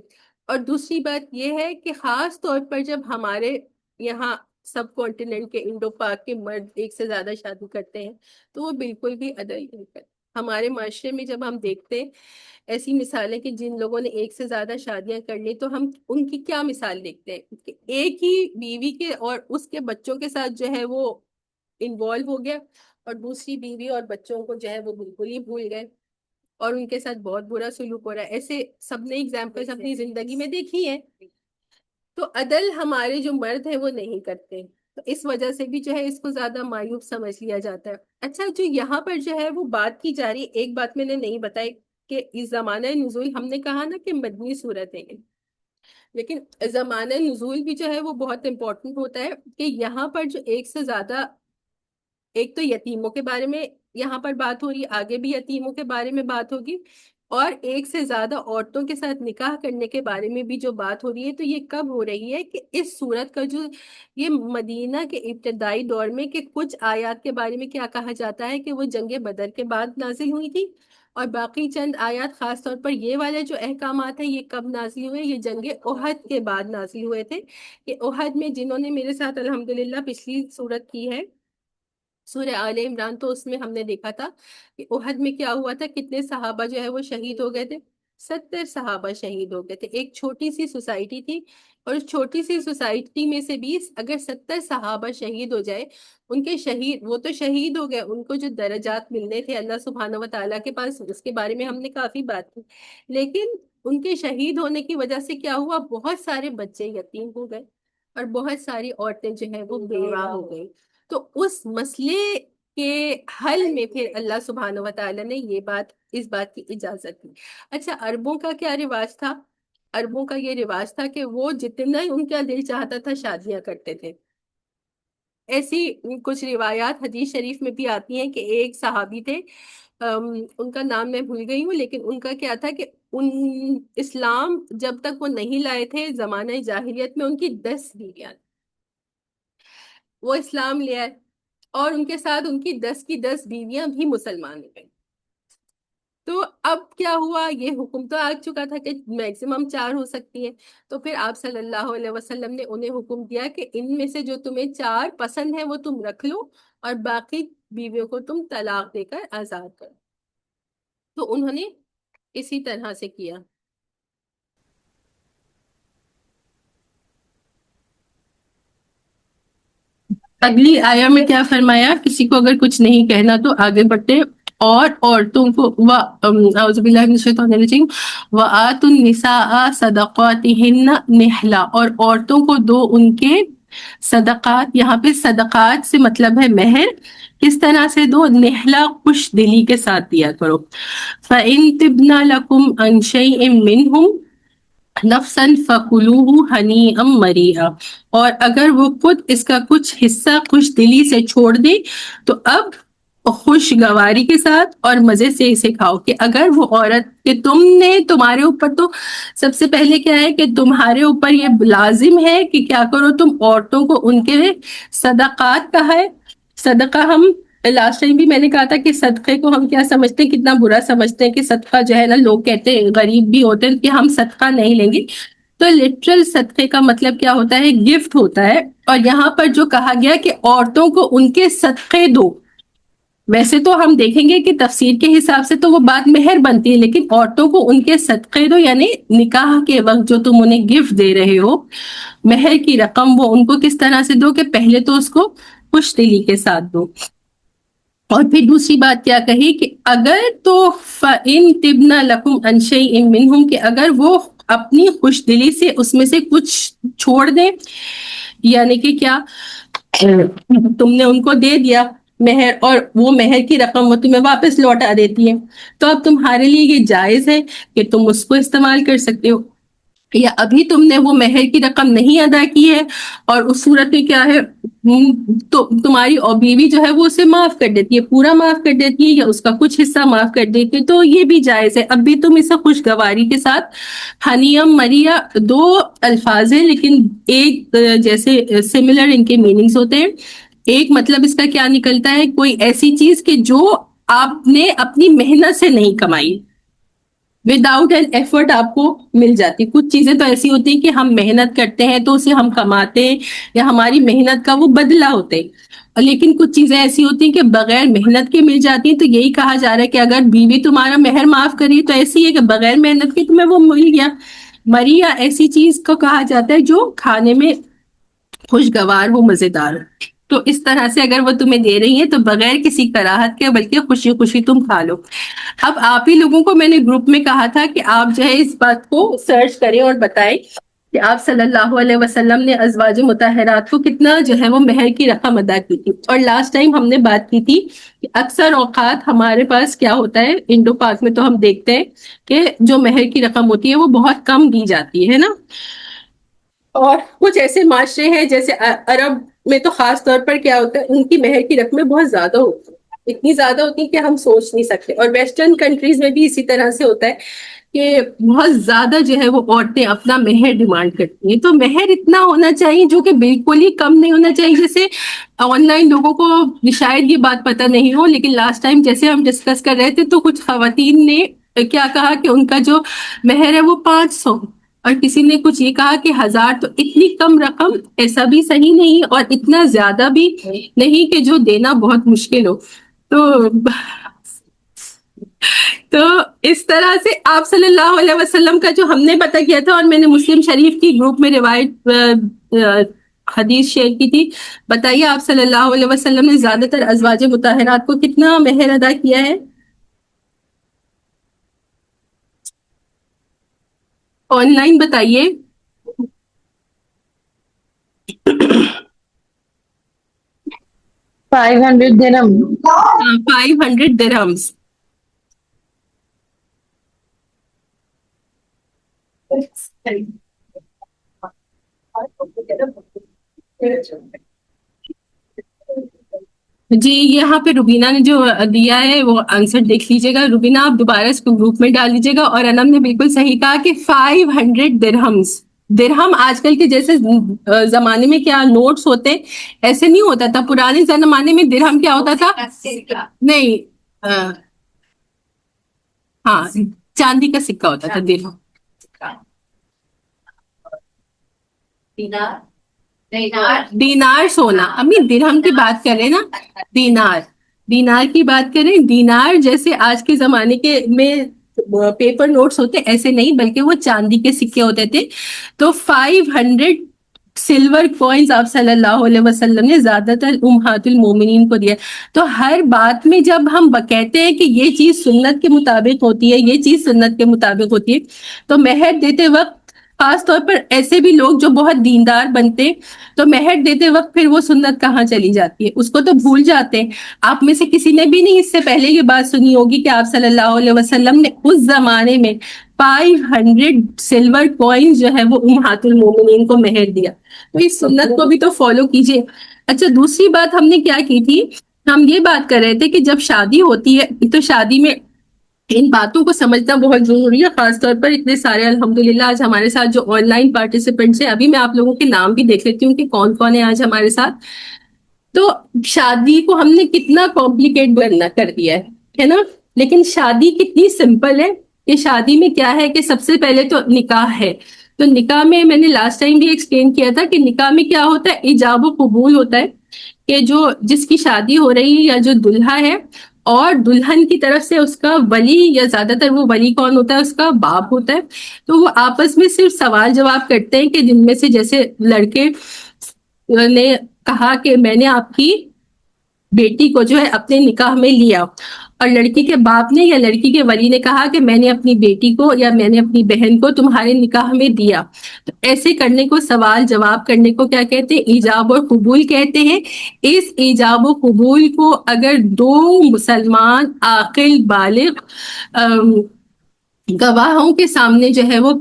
اور دوسری بات یہ ہے کہ خاص طور پر جب ہمارے یہاں سب کانٹیننٹ کے انڈو پاک کے مرد ایک سے زیادہ شادی کرتے ہیں تو وہ بالکل بھی عدل نہیں کرتے. ہمارے معاشرے میں جب ہم دیکھتے ہیں ایسی مثالیں کہ جن لوگوں نے ایک سے زیادہ شادیاں کر لی، تو ہم ان کی کیا مثال دیکھتے ہیں کہ ایک ہی بیوی کے اور اس کے بچوں کے ساتھ جو ہے وہ انوالو ہو گیا، اور دوسری بیوی اور بچوں کو جو ہے وہ بالکل ہی بھول گئے اور ان کے ساتھ بہت برا سلوک ہو رہا ہے. ایسے سب نے ایگزامپلس اپنی زندگی میں دیکھی ہیں. تو عدل ہمارے جو مرد ہیں وہ نہیں کرتے، تو اس وجہ سے بھی جو ہے اس کو زیادہ معیوب سمجھ لیا جاتا ہے. اچھا، جو یہاں پر جو ہے وہ بات کی جا رہی، ایک بات میں نے نہیں بتائی کہ اس زمانہ نزول، ہم نے کہا نا کہ مدنی صورت ہے، لیکن زمانہ نزول بھی جو ہے وہ بہت امپورٹنٹ ہوتا ہے کہ یہاں پر جو ایک سے زیادہ، ایک تو یتیموں کے بارے میں یہاں پر بات ہو رہی ہے، آگے بھی یتیموں کے بارے میں بات ہوگی، اور ایک سے زیادہ عورتوں کے ساتھ نکاح کرنے کے بارے میں بھی جو بات ہو رہی ہے. تو یہ کب ہو رہی ہے کہ اس صورت کا جو یہ مدینہ کے ابتدائی دور میں، کہ کچھ آیات کے بارے میں کیا کہا جاتا ہے کہ وہ جنگ بدر کے بعد نازل ہوئی تھی، اور باقی چند آیات خاص طور پر یہ والے جو احکامات ہیں یہ کب نازل ہوئے؟ یہ جنگ احد کے بعد نازل ہوئے تھے. کہ احد میں جنہوں نے میرے ساتھ الحمدللہ پچھلی صورت کی ہے سورہ آل عمران، تو اس میں ہم نے دیکھا تھا کہ احد میں کیا ہوا تھا، کتنے صحابہ جو ہے وہ شہید ہو گئے تھے. 70 صحابہ شہید ہو گئے تھے. ایک چھوٹی سی سوسائٹی تھی، اور اس چھوٹی سی سوسائٹی میں سے بھی اگر 70 صحابہ شہید ہو جائے، ان کے شہید، وہ تو شہید ہو گئے، ان کو جو درجات ملنے تھے اللہ سبحانہ و تعالیٰ کے پاس، اس کے بارے میں ہم نے کافی بات کی، لیکن ان کے شہید ہونے کی وجہ سے کیا ہوا، بہت سارے بچے یتیم ہو گئے اور بہت ساری عورتیں جو ہیں وہ بیوہ ہو گئی. تو اس مسئلے کے حل میں پھر اللہ سبحانہ و تعالیٰ نے اس بات کی اجازت دی. اچھا، عربوں کا کیا رواج تھا؟ عربوں کا یہ رواج تھا کہ وہ جتنا ہی ان کا دل چاہتا تھا شادیاں کرتے تھے. ایسی کچھ روایات حدیث شریف میں بھی آتی ہیں کہ ایک صحابی تھے، ان کا نام میں بھول گئی ہوں، لیکن ان کا کیا تھا کہ ان اسلام جب تک وہ نہیں لائے تھے زمانہ جاہلیت میں ان کی 10 بیویاں، وہ اسلام لے آئے اور ان کے ساتھ ان کی 10 کی 10 بیویاں بھی مسلمان ہو گئی. تو اب کیا ہوا، یہ حکم تو آ چکا تھا کہ میکسیمم 4 ہو سکتی ہیں. تو پھر آپ صلی اللہ علیہ وسلم نے انہیں حکم دیا کہ ان میں سے جو تمہیں 4 پسند ہیں وہ تم رکھ لو، اور باقی بیویوں کو تم طلاق دے کر آزاد کرو. تو انہوں نے اسی طرح سے کیا. اگلی آیا میں کیا فرمایا، کسی کو اگر کچھ نہیں کہنا تو آگے بڑھتے. اور عورتوں کو اعوذ باللہ من الشیطان الرجیم وآتوا النساء صدقاتہن نحلا، اور عورتوں کو دو ان کے صدقات. یہاں پہ صدقات سے مطلب ہے مہر. کس طرح سے دو؟ نحلا، خوش دلی کے ساتھ دیا کرو. فَإِن تِبْنَ لَكُمْ عَنْ شَيْءٍ مِّنْهُ نفساً فَكُلُوهُ هَنِيئًا مَرِيئًا، اور اگر وہ خود اس کا کچھ حصہ خوش دلی سے چھوڑ دے تو اب خوشگواری کے ساتھ اور مزے سے اسے کھاؤ. کہ اگر وہ عورت، کہ تم نے، تمہارے اوپر تو سب سے پہلے کیا ہے کہ تمہارے اوپر یہ لازم ہے کہ کیا کرو، تم عورتوں کو ان کے صدقات کا ہے. صدقہ، ہم لاسٹ ٹائم بھی میں نے کہا تھا کہ صدقے کو ہم کیا سمجھتے ہیں، کتنا برا سمجھتے ہیں کہ صدقہ جو ہے نا، لوگ کہتے ہیں، غریب بھی ہوتے ہیں کہ ہم صدقہ نہیں لیں گے. تو لٹرل صدقے کا مطلب کیا ہوتا ہے؟ گفٹ ہوتا ہے. اور یہاں پر جو کہا گیا کہ عورتوں کو ان کے صدقے دو، ویسے تو ہم دیکھیں گے کہ تفسیر کے حساب سے تو وہ بات مہر بنتی ہے، لیکن عورتوں کو ان کے صدقے دو، یعنی نکاح کے وقت جو تم انہیں گفٹ دے رہے ہو، مہر کی رقم، وہ ان کو کس طرح سے دو کہ پہلے تو اس کو خوش دلی کے ساتھ دو. اور پھر دوسری بات کیا کہی کہ اگر تو فَإِن تِبْنَ لَكُمْ عَنْ شَيْءٍ مِّنْهُ، کہ اگر وہ اپنی خوش دلی سے اس میں سے کچھ چھوڑ دیں، یعنی کہ کیا، تم نے ان کو دے دیا مہر، اور وہ مہر کی رقم وہ تمہیں واپس لوٹا دیتی ہے، تو اب تمہارے لیے یہ جائز ہے کہ تم اس کو استعمال کر سکتے ہو، یا ابھی تم نے وہ مہر کی رقم نہیں ادا کی ہے اور اس صورت میں کیا ہے تو تمہاری اور بیوی جو ہے وہ اسے معاف کر دیتی ہے، پورا معاف کر دیتی ہے یا اس کا کچھ حصہ معاف کر دیتی ہے، تو یہ بھی جائز ہے۔ اب بھی تم اسے خوشگواری کے ساتھ، ہنیم مریا دو الفاظ ہیں لیکن ایک جیسے سملر ان کے میننگز ہوتے ہیں۔ ایک مطلب اس کا کیا نکلتا ہے، کوئی ایسی چیز کہ جو آپ نے اپنی محنت سے نہیں کمائی، وداؤٹ این ایفرٹ آپ کو مل جاتی۔ کچھ چیزیں تو ایسی ہوتی ہیں کہ ہم محنت کرتے ہیں تو اسے ہم کماتے ہیں یا ہماری محنت کا وہ بدلہ ہوتے ہیں، لیکن کچھ چیزیں ایسی ہوتی ہیں کہ بغیر محنت کے مل جاتی ہیں۔ تو یہی کہا جا رہا ہے کہ اگر بیوی تمہارا مہر معاف کری تو ایسی ہے کہ بغیر محنت کے تمہیں وہ مل گیا۔ مریا ایسی چیز کو کہا جاتا ہے جو کھانے میں خوشگوار ہو، مزیدار ہو۔ تو اس طرح سے اگر وہ تمہیں دے رہی ہیں تو بغیر کسی کراہت کے بلکہ خوشی خوشی تم کھا لو۔ اب آپ ہی لوگوں کو میں نے گروپ میں کہا تھا کہ آپ جو ہے اس بات کو سرچ کریں اور بتائیں کہ آپ صلی اللہ علیہ وسلم نے ازواج مطہرات کو کتنا جو ہے وہ مہر کی رقم ادا کی تھی۔ اور لاسٹ ٹائم ہم نے بات کی تھی کہ اکثر اوقات ہمارے پاس کیا ہوتا ہے، انڈو پاک میں تو ہم دیکھتے ہیں کہ جو مہر کی رقم ہوتی ہے وہ بہت کم دی جاتی ہے نا، اور کچھ ایسے معاشرے ہیں جیسے عرب میں تو خاص طور پر کیا ہوتا ہے، ان کی مہر کی رقمیں بہت زیادہ ہوتی ہیں، اتنی زیادہ ہوتی ہیں کہ ہم سوچ نہیں سکتے۔ اور ویسٹرن کنٹریز میں بھی اسی طرح سے ہوتا ہے کہ بہت زیادہ جو ہے وہ عورتیں اپنا مہر ڈیمانڈ کرتی ہیں۔ تو مہر اتنا ہونا چاہیے جو کہ بالکل ہی کم نہیں ہونا چاہیے۔ جیسے آن لائن لوگوں کو شاید یہ بات پتہ نہیں ہو، لیکن لاسٹ ٹائم جیسے ہم ڈسکس کر رہے تھے تو کچھ خواتین نے کیا کہا کہ ان کا جو مہر ہے وہ 500، اور کسی نے کچھ یہ کہا کہ 1000۔ تو اتنی کم رقم ایسا بھی صحیح نہیں اور اتنا زیادہ بھی نہیں کہ جو دینا بہت مشکل ہو۔ تو اس طرح سے آپ صلی اللہ علیہ وسلم کا جو ہم نے پتہ کیا تھا، اور میں نے مسلم شریف کی گروپ میں روایت حدیث شیئر کی تھی۔ بتائیے آپ صلی اللہ علیہ وسلم نے زیادہ تر ازواج مطہرات کو کتنا مہر ادا کیا ہے؟ آن لائن بتائیے۔ 500 dirham. 500 درہمز۔ جی یہاں پہ روبینہ نے جو دیا ہے وہ آنسر دیکھ لیجیے گا۔ روبینہ آپ دوبارہ اس کو گروپ میں ڈال لیجیے گا۔ اور انم نے بالکل صحیح کہا کہ 500 درہمز۔ درہم آج کل کے جیسے زمانے میں کیا نوٹس ہوتے ایسے نہیں ہوتا تھا، پرانے زمانے میں درہم کیا ہوتا تھا؟ نہیں، ہاں چاندی کا سکہ ہوتا تھا درہم۔ دینار سونا، امی درہم کی بات کریں نا، دینار کی بات کریں۔ دینار جیسے آج کے زمانے کے میں پیپر نوٹس ہوتے ایسے نہیں، بلکہ وہ چاندی کے سکے ہوتے تھے۔ تو 500 سلور کوئنز آپ صلی اللہ علیہ وسلم نے زیادہ تر امہات المومنین کو دیا۔ تو ہر بات میں جب ہم کہتے ہیں کہ یہ چیز سنت کے مطابق ہوتی ہے، یہ چیز سنت کے مطابق ہوتی ہے، تو مہر دیتے وقت خاص طور پر ایسے بھی لوگ جو بہت دیندار بنتے تو مہر دیتے وقت پھر وہ سنت کہاں چلی جاتی ہے، اس کو تو بھول جاتے ہیں۔ آپ میں سے کسی نے بھی نہیں اس سے پہلے یہ بات سنی ہوگی کہ آپ صلی اللہ علیہ وسلم نے اس زمانے میں 500 سلور کوئنز جو ہے وہ امہات المومنین کو مہر دیا۔ تو اس سنت کو بھی تو فالو کیجیے۔ اچھا دوسری بات ہم نے کیا کی تھی، ہم یہ بات کر رہے تھے کہ جب شادی ہوتی ہے تو شادی میں ان باتوں کو سمجھنا بہت ضروری ہے، خاص طور پر اتنے سارے الحمدللہ آج ہمارے ساتھ جو آن لائن پارٹیسپینٹس ہیں۔ ابھی میں آپ لوگوں کے نام بھی دیکھ لیتی ہوں کہ کون کون ہے آج ہمارے ساتھ۔ تو شادی کو ہم نے کتنا کمپلیکیٹ بننا کر دیا ہے نا، لیکن شادی کتنی سمپل ہے کہ شادی میں کیا ہے کہ سب سے پہلے تو نکاح ہے۔ تو نکاح میں نے لاسٹ ٹائم بھی ایکسپلین کیا تھا کہ نکاح میں کیا ہوتا ہے، ایجاب و قبول ہوتا ہے کہ جو جس کی شادی ہو رہی ہے یا جو دلہا ہے اور دلہن کی طرف سے اس کا ولی، یا زیادہ تر وہ ولی کون ہوتا ہے، اس کا باپ ہوتا ہے، تو وہ آپس میں صرف سوال جواب کرتے ہیں کہ جن میں سے جیسے لڑکے نے کہا کہ میں نے آپ کی بیٹی کو جو ہے اپنے نکاح میں لیا، اور لڑکی کے باپ نے یا لڑکی کے ولی نے کہا کہ میں نے اپنی بیٹی کو یا میں نے اپنی بہن کو تمہارے نکاح میں دیا، تو ایسے کرنے کو، سوال جواب کرنے کو کیا کہتے ہیں؟ ایجاب اور قبول کہتے ہیں۔ اس ایجاب و قبول کو اگر دو مسلمان عاقل بالغ گواہوں کے سامنے جو ہے وہ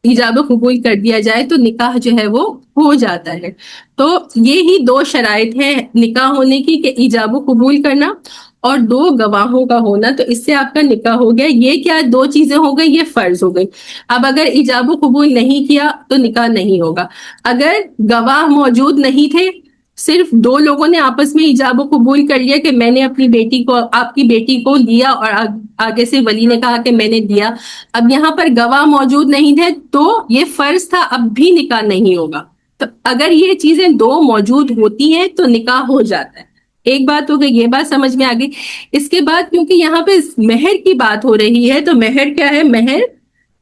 ایجاب و قبول کر دیا جائے تو نکاح جو ہے وہ ہو جاتا ہے۔ تو یہی دو شرائط ہیں نکاح ہونے کی، کہ ایجاب و قبول کرنا اور دو گواہوں کا ہونا، تو اس سے آپ کا نکاح ہو گیا۔ یہ کیا دو چیزیں ہو گئی؟ یہ فرض ہو گئی۔ اب اگر ایجاب و قبول نہیں کیا تو نکاح نہیں ہوگا۔ اگر گواہ موجود نہیں تھے، صرف دو لوگوں نے آپس میں ایجاب و قبول کر لیا کہ میں نے اپنی بیٹی کو، آپ کی بیٹی کو دیا، اور آگے سے ولی نے کہا کہ میں نے دیا، اب یہاں پر گواہ موجود نہیں تھے تو یہ فرض تھا، اب بھی نکاح نہیں ہوگا۔ تو اگر یہ چیزیں دو موجود ہوتی ہیں تو نکاح ہو جاتا ہے۔ ایک بات ہو گئی، یہ بات سمجھ میں آ گئی۔ اس کے بعد کیونکہ یہاں پہ مہر کی بات ہو رہی ہے تو مہر کیا ہے؟ مہر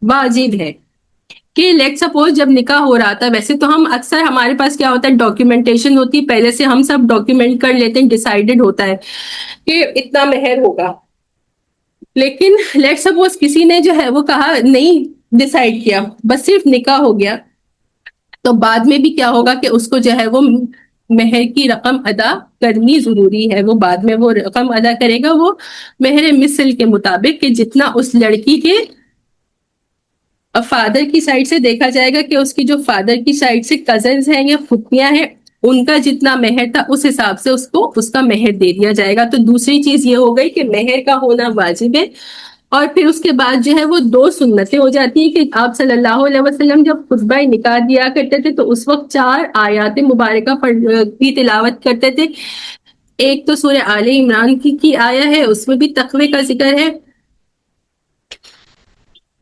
واجب ہے۔ کہ لیٹ سپوز جب نکاح ہو رہا تھا، ویسے تو ہم اکثر ہمارے پاس کیا ہوتا ہے؟ ڈاکیومنٹیشن ہوتی ہے، پہلے سے ہم سب ڈاکیومنٹ کر لیتے ہیں، ڈیسائیڈڈ ہوتا ہے کہ اتنا مہر ہوگا۔ لیکن لیٹ سپوز کسی نے جو ہے وہ کہا نہیں ڈیسائیڈ کیا، بس صرف نکاح ہو گیا، تو بعد میں بھی کیا ہوگا کہ اس کو جو ہے وہ مہر کی رقم ادا کرنی ضروری ہے۔ وہ بعد میں وہ رقم ادا کرے گا، وہ مہر مثل کے مطابق، کہ جتنا اس لڑکی کے فادر کی سائڈ سے دیکھا جائے گا کہ اس کی جو فادر کی سائڈ سے کزنز ہیں یا پھپھیاں ہیں، ان کا جتنا مہر تھا اس حساب سے اس کو اس کا مہر دے دیا جائے گا۔ تو دوسری چیز یہ ہو گئی کہ مہر کا ہونا واجب ہے۔ اور پھر اس کے بعد جو ہے وہ دو سنتیں ہو جاتی ہیں کہ آپ صلی اللہ علیہ وسلم جب خطبہ نکاح دیا کرتے تھے تو اس وقت 4 آیات مبارکہ کی تلاوت کرتے تھے۔ ایک تو سورہ آل عمران کی آیا ہے، اس میں بھی تقوی کا ذکر ہے،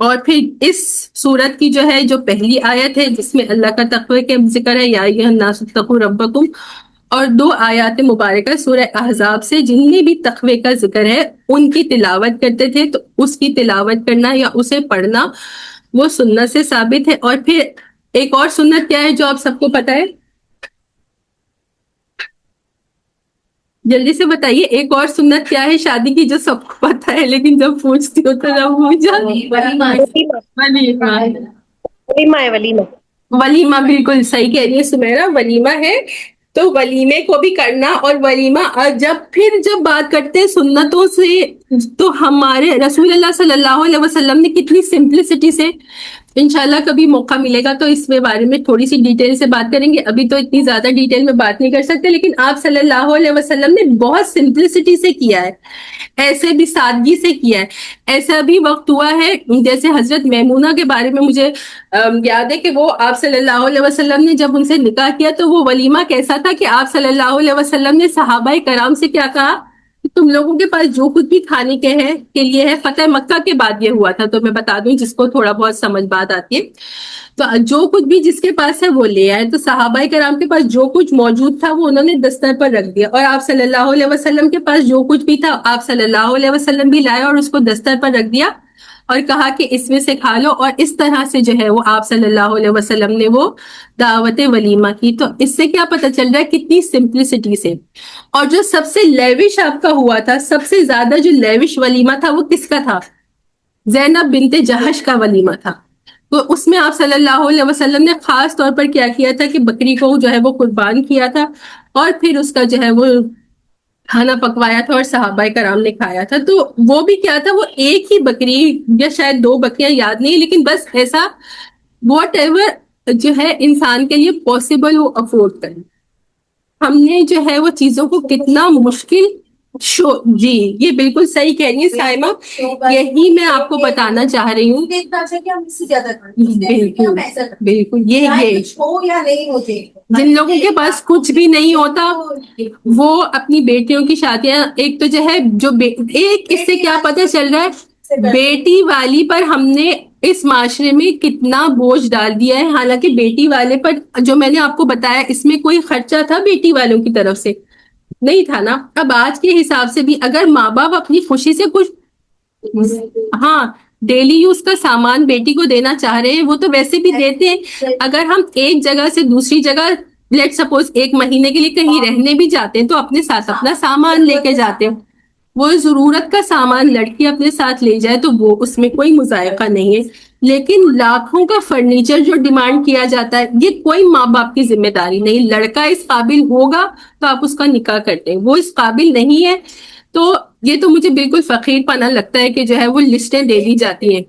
اور پھر اس سورت کی جو ہے جو پہلی آیت ہے جس میں اللہ کا تقوی کا ذکر ہے، یا ایھا الناس اتقوا ربکم، اور 2 آیات مبارکہ سورہ احزاب سے جن میں بھی تقوی کا ذکر ہے ان کی تلاوت کرتے تھے۔ تو اس کی تلاوت کرنا یا اسے پڑھنا وہ سنت سے ثابت ہے۔ اور پھر ایک اور سنت کیا ہے جو آپ سب کو پتہ ہے؟ جلدی سے بتائیے، ایک اور سنت کیا ہے شادی کی جو سب کو پتہ ہے لیکن جب پوچھتی ہو تو جب بھول جاتی؟ ولیمہ ہے، ولیمہ۔ ولیمہ، بالکل صحیح کہہ رہی ہے سمیرہ، ولیمہ ہے۔ تو ولیمے کو بھی کرنا، اور ولیمہ، اور جب بات کرتے ہیں سنتوں سے تو ہمارے رسول اللہ صلی اللہ علیہ وسلم نے کتنی سمپلسٹی سے، انشاءاللہ کبھی موقع ملے گا تو اس کے بارے میں تھوڑی سی ڈیٹیل سے بات کریں گے، ابھی تو اتنی زیادہ ڈیٹیل میں بات نہیں کر سکتے، لیکن آپ صلی اللہ علیہ وسلم نے بہت سمپلسٹی سے کیا ہے، ایسے بھی سادگی سے کیا ہے۔ ایسا بھی وقت ہوا ہے جیسے حضرت میمونہ کے بارے میں مجھے یاد ہے کہ وہ آپ صلی اللہ علیہ وسلم نے جب ان سے نکاح کیا تو وہ ولیمہ کیسا تھا کہ آپ صلی اللہ علیہ وسلم نے صحابہ کرام سے کیا کہا کہ تم لوگوں کے پاس جو کچھ بھی کھانے کے لیے ہے، فتح مکہ کے بعد یہ ہوا تھا تو میں بتا دوں جس کو تھوڑا بہت سمجھ بات آتی ہے، تو جو کچھ بھی جس کے پاس ہے وہ لے آئے۔ تو صحابہ کرام کے پاس جو کچھ موجود تھا وہ انہوں نے دستر پر رکھ دیا، اور آپ صلی اللہ علیہ وسلم کے پاس جو کچھ بھی تھا آپ صلی اللہ علیہ وسلم بھی لائے اور اس کو دستر پر رکھ دیا اور کہا کہ اس میں سے کھا لو، اور اس طرح سے جو ہے وہ آپ صلی اللہ علیہ وسلم نے وہ دعوت ولیمہ کی۔ تو اس سے کیا پتہ چل رہا ہے کتنی سمپلسٹی سے۔ اور جو سب سے لیوش آپ کا ہوا تھا، سب سے زیادہ جو لیوش ولیمہ تھا وہ کس کا تھا؟ زینب بنت جہش کا ولیمہ تھا۔ تو اس میں آپ صلی اللہ علیہ وسلم نے خاص طور پر کیا کیا تھا کہ بکری کو جو ہے وہ قربان کیا تھا، اور پھر اس کا جو ہے وہ کھانا پکوایا تھا اور صحابہ کرام نے کھایا تھا۔ تو وہ بھی کیا تھا، وہ ایک ہی بکری یا شاید 2 بکریاں، یاد نہیں، لیکن بس ایسا واٹ ایور جو ہے انسان کے لیے پاسبل وہ افورڈ کرے۔ ہم نے جو ہے وہ چیزوں کو کتنا مشکل جی یہ بالکل صحیح کہہ رہی ہیں سائمہ، یہی میں آپ کو بتانا چاہ رہی ہوں۔ بالکل یہ جن لوگوں کے پاس کچھ بھی نہیں ہوتا وہ اپنی بیٹیوں کی شادیاں، ایک تو جو ہے ایک اس سے کیا پتہ چل رہا ہے، بیٹی والی پر ہم نے اس معاشرے میں کتنا بوجھ ڈال دیا ہے۔ حالانکہ بیٹی والے پر جو میں نے آپ کو بتایا اس میں کوئی خرچہ تھا بیٹی والوں کی طرف سے نہیں تھا نا۔ اب آج کے حساب سے بھی اگر ماں باپ اپنی خوشی سے کچھ ڈیلی یوز کا سامان بیٹی کو دینا چاہ رہے ہیں وہ تو ویسے بھی دیتے ہیں۔ اگر ہم ایک جگہ سے دوسری جگہ لیٹ سپوز 1 مہینے کے لیے کہیں رہنے بھی جاتے ہیں تو اپنے ساتھ اپنا سامان لے کے جاتے ہیں، وہ ضرورت کا سامان لڑکی اپنے ساتھ لے جائے تو وہ اس میں کوئی مذائقہ نہیں ہے، لیکن لاکھوں کا فرنیچر جو ڈیمانڈ کیا جاتا ہے یہ کوئی ماں باپ کی ذمہ داری نہیں. لڑکا اس قابل ہوگا تو آپ اس کا نکاح کرتے ہیں، وہ اس قابل نہیں ہے تو یہ تو مجھے بالکل فقیر پنا لگتا ہے کہ جو ہے وہ لسٹیں دے دی جاتی ہیں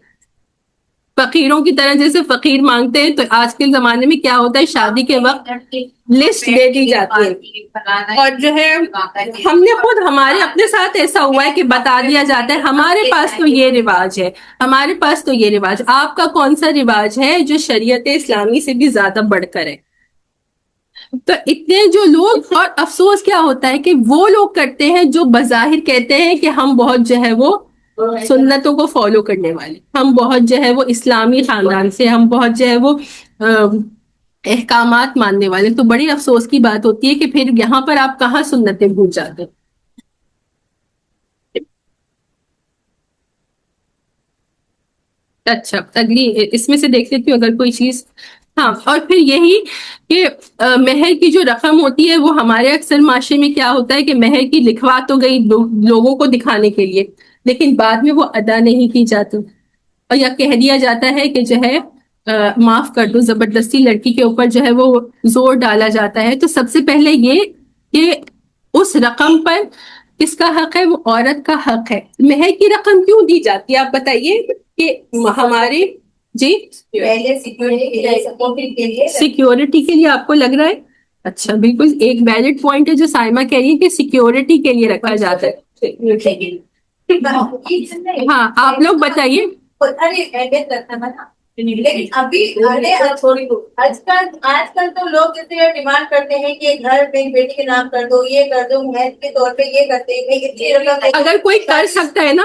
فقیروں کی طرح. جیسے فقیر مانگتے ہیں تو آج کے زمانے میں کیا ہوتا ہے، شادی کے وقت لسٹ دے دی جاتی ہے، اور جو ہے ہم نے خود ہمارے اپنے ساتھ ایسا ہوا ہے کہ بتا دیا جاتا ہے ہمارے پاس تو یہ رواج ہے، ہمارے پاس تو یہ رواج. آپ کا کون سا رواج ہے جو شریعت اسلامی سے بھی زیادہ بڑھ کر ہے؟ تو اتنے جو لوگ، اور افسوس کیا ہوتا ہے کہ وہ لوگ کرتے ہیں جو بظاہر کہتے ہیں کہ ہم بہت جو ہے وہ سنتوں کو فالو کرنے والے، ہم بہت جو ہے وہ اسلامی خاندان سے، ہم بہت جو ہے وہ احکامات ماننے والے. تو بڑی افسوس کی بات ہوتی ہے کہ پھر یہاں پر آپ کہاں سنتیں بھول جاتے ہیں. اچھا، اگلی اس میں سے دیکھ لیتی ہوں اگر کوئی چیز. ہاں، اور پھر یہی کہ مہر کی جو رقم ہوتی ہے وہ ہمارے اکثر معاشرے میں کیا ہوتا ہے کہ مہر کی لکھوا تو گئی لوگوں کو دکھانے کے لیے، لیکن بعد میں وہ ادا نہیں کی جاتی، اور یا کہہ دیا جاتا ہے کہ جو ہے معاف کر دو، زبردستی لڑکی کے اوپر جو ہے وہ زور ڈالا جاتا ہے. تو سب سے پہلے یہ کہ اس رقم پر کس کا حق ہے؟ وہ عورت کا حق ہے. مہر کی رقم کیوں دی جاتی ہے آپ بتائیے کہ ہمارے جی سیکیورٹی کے لیے آپ کو لگ رہا ہے؟ اچھا، بالکل ایک ویلڈ پوائنٹ ہے جو سائمہ کہہ رہی ہے کہ سیکیورٹی کے لیے رکھا جاتا ہے. ہاں، آپ لوگ بتائیے. لیکن ابھی آج کل تو لوگ جیسے ڈیمانڈ کرتے ہیں کہ گھر میری بیٹی کے نام کر دو، یہ کر دو، مہر کے طور پہ یہ کرتے ہیں. اگر کوئی کر سکتا ہے نا،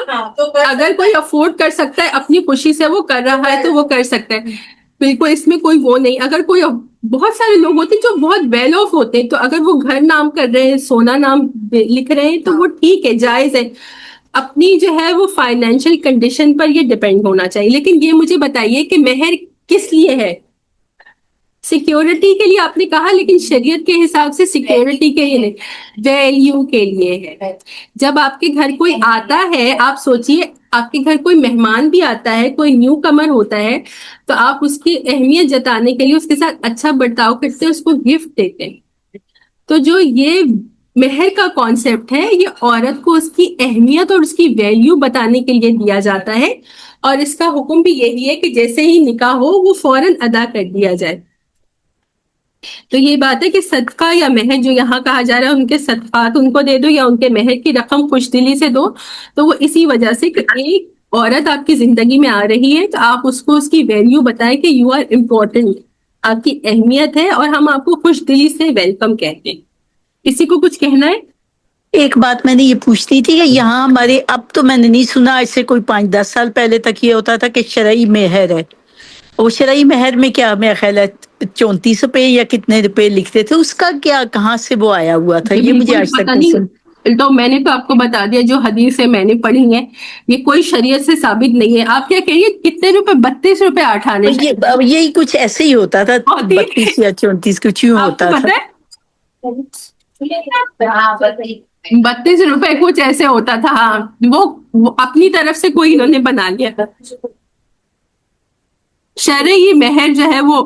اگر کوئی افورڈ کر سکتا ہے اپنی خوشی سے وہ کر رہا ہے تو وہ کر سکتا ہے، بالکل اس میں کوئی وہ نہیں. اگر کوئی، بہت سارے لوگ ہوتے ہیں جو بہت ویل آف ہوتے ہیں، تو اگر وہ گھر نام کر رہے ہیں، سونا نام لکھ رہے ہیں تو وہ ٹھیک ہے، جائز ہے. اپنی جو ہے وہ فائنینشیل کنڈیشن پر یہ ڈیپینڈ ہونا چاہیے. لیکن یہ مجھے بتائیے کہ مہر کس لیے ہے؟ سیکیورٹی کے لیے آپ نے کہا، لیکن شریعت کے حساب سے سیکیورٹی کے لیے نہیں، ویلیو کے لیے ہے. جب آپ کے گھر کوئی آتا ہے، آپ سوچیے آپ کے گھر کوئی مہمان بھی آتا ہے، کوئی نیو کمر ہوتا ہے، تو آپ اس کی اہمیت جتانے کے لیے اس کے ساتھ اچھا برتاؤ کرتے ہیں، اس کو گفٹ دیتے ہیں. تو جو یہ مہر کا کانسیپٹ ہے، یہ عورت کو اس کی اہمیت اور اس کی ویلیو بتانے کے لیے دیا جاتا ہے، اور اس کا حکم بھی یہی ہے کہ جیسے ہی نکاح ہو وہ فوراً ادا کر دیا جائے. تو یہ بات ہے کہ صدقہ یا مہر جو یہاں کہا جا رہا ہے، ان کے صدقات ان کو دے دو یا ان کے مہر کی رقم خوش دلی سے دو. تو وہ اسی وجہ سے کہ ایک عورت آپ کی زندگی میں آ رہی ہے تو آپ اس کو اس کی ویلیو بتائیں کہ یو آر امپورٹنٹ، آپ کی اہمیت ہے، اور ہم آپ کو خوش دلی سے ویلکم کہتے ہیں. کسی کو کچھ کہنا ہے؟ ایک بات میں نے یہ پوچھتی تھی کہ یہاں ہمارے، اب تو میں نے نہیں سنا، اس سے کوئی 5-10 سال پہلے تک یہ ہوتا تھا کہ شرعی مہر ہے. وہ شرعی مہر میں کیا، میرا خیال ہے 34 روپے یا کتنے روپے لکھتے تھے، اس کا کیا، کہاں سے وہ آیا ہوا تھا، یہ مجھے آج تک پتہ نہیں نہیں. تو میں نے تو آپ کو بتا دیا جو حدیثیں میں نے پڑھی ہیں، یہ کوئی شریعت سے ثابت نہیں ہے. آپ کیا کہیے کتنے روپے؟ 32 روپے 8 آنے سنا. یہی کچھ ایسے ہی ہوتا تھا، 32 یا 34 کچھ یوں ہوتا تھا. 32 روپے کچھ ایسے ہوتا تھا. ہاں، وہ اپنی طرف سے کوئی انہوں نے بنا لیا تھا. شرعی مہر جو ہے وہ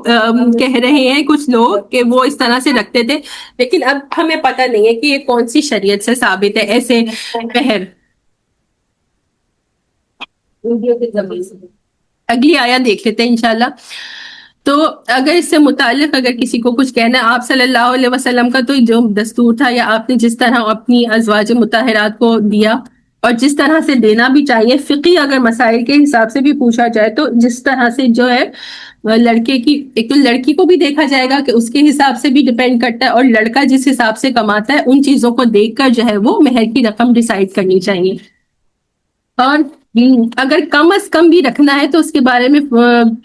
کہہ رہے ہیں کچھ لوگ کہ وہ اس طرح سے رکھتے تھے، لیکن اب ہمیں پتہ نہیں ہے کہ یہ کون سی شریعت سے ثابت ہے ایسے مہر. اگلی آیا دیکھ لیتے ہیں انشاءاللہ. تو اگر اس سے متعلق اگر کسی کو کچھ کہنا ہے، آپ صلی اللہ علیہ وسلم کا تو جو دستور تھا، یا آپ نے جس طرح اپنی ازواج مطہرات کو دیا اور جس طرح سے دینا بھی چاہیے، فقہی اگر مسائل کے حساب سے بھی پوچھا جائے تو جس طرح سے جو ہے لڑکے کی، ایک تو لڑکی کو بھی دیکھا جائے گا کہ اس کے حساب سے بھی ڈیپینڈ کرتا ہے، اور لڑکا جس حساب سے کماتا ہے ان چیزوں کو دیکھ کر جو ہے وہ مہر کی رقم ڈیسائیڈ کرنی چاہیے. اور اگر کم از کم بھی رکھنا ہے تو اس کے بارے میں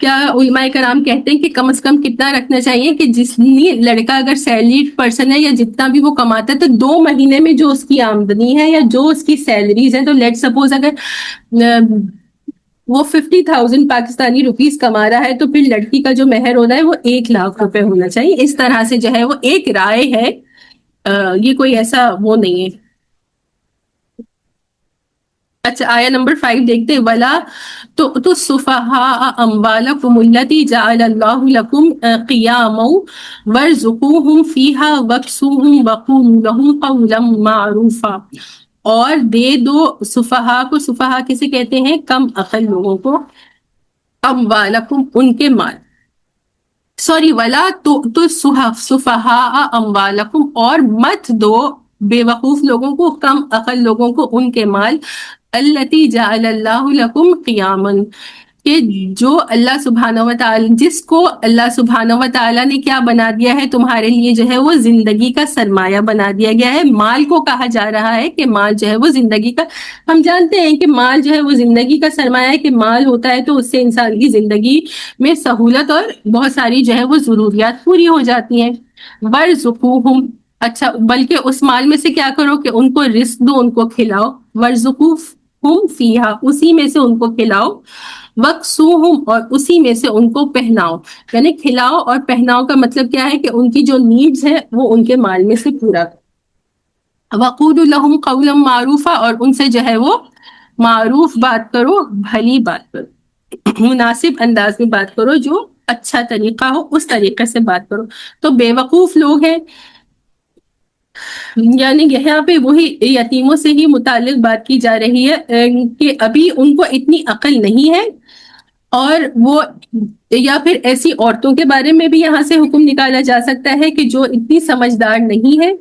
کیا علماء کرام کہتے ہیں کہ کم از کم کتنا رکھنا چاہیے کہ جس لڑکا اگر سیلریڈ پرسن ہے یا جتنا بھی وہ کماتا ہے، تو 2 مہینے میں جو اس کی آمدنی ہے یا جو اس کی سیلریز ہیں، تو لیٹ سپوز اگر وہ 50,000 پاکستانی روپیز کما رہا ہے تو پھر لڑکی کا جو مہر ہونا ہے وہ 1 لاکھ روپے ہونا چاہیے. اس طرح سے جو ہے وہ ایک رائے ہے، یہ کوئی ایسا وہ نہیں ہے. اچھا آیا نمبر 5 دیکھتے ہیں، ولا تؤتوا السفهاء اموالکم التي جعل الله لكم قیاما وارزقوهم فيها واكسوهم وقولوا لهم قولا معروفا. اور دے دو سفہا کو، سفہا کسے کہتے ہیں؟ کم عقل لوگوں کو، اموالکم ان کے مال، سوری ولا تؤتوا السفهاء اموالکم، اور مت دو بے وقوف لوگوں کو، کم عقل لوگوں کو ان کے مال، التی جعل اللہ لکم قیاما، کہ جو اللہ سبحانہ و تعالی، جس کو اللہ سبحانہ و تعالی نے کیا بنا دیا ہے تمہارے لیے، جو ہے وہ زندگی کا سرمایہ بنا دیا گیا ہے. مال کو کہا جا رہا ہے کہ مال جو ہے وہ زندگی کا، ہم جانتے ہیں کہ مال جو ہے وہ زندگی کا سرمایہ ہے، کہ مال ہوتا ہے تو اس سے انسان کی زندگی میں سہولت اور بہت ساری جو ہے وہ ضروریات پوری ہو جاتی ہیں. وارزقوہم، اچھا بلکہ اس مال میں سے کیا کرو کہ ان کو رزق دو، ان کو کھلاؤ. وارزقوہم فیہا، اسی میں سے ان کو کھلاؤ. وکسوہم، اور اسی میں سے ان کو پہناؤ. یعنی کھلاؤ اور پہناؤ کا مطلب کیا ہے کہ ان کی جو نیڈز ہے وہ ان کے مال میں سے پورا کرو. وقولوا لہم قولا معروفا، اور ان سے جو ہے وہ معروف بات کرو، بھلی بات کرو، مناسب انداز میں بات کرو، جو اچھا طریقہ ہو اس طریقے سے بات کرو. تو بے وقوف لوگ ہیں، یعنی یہاں پہ وہی یتیموں سے ہی متعلق بات کی جا رہی ہے کہ ابھی ان کو اتنی عقل نہیں ہے، اور وہ، یا پھر ایسی عورتوں کے بارے میں بھی یہاں سے حکم نکالا جا سکتا ہے کہ جو اتنی سمجھدار نہیں ہے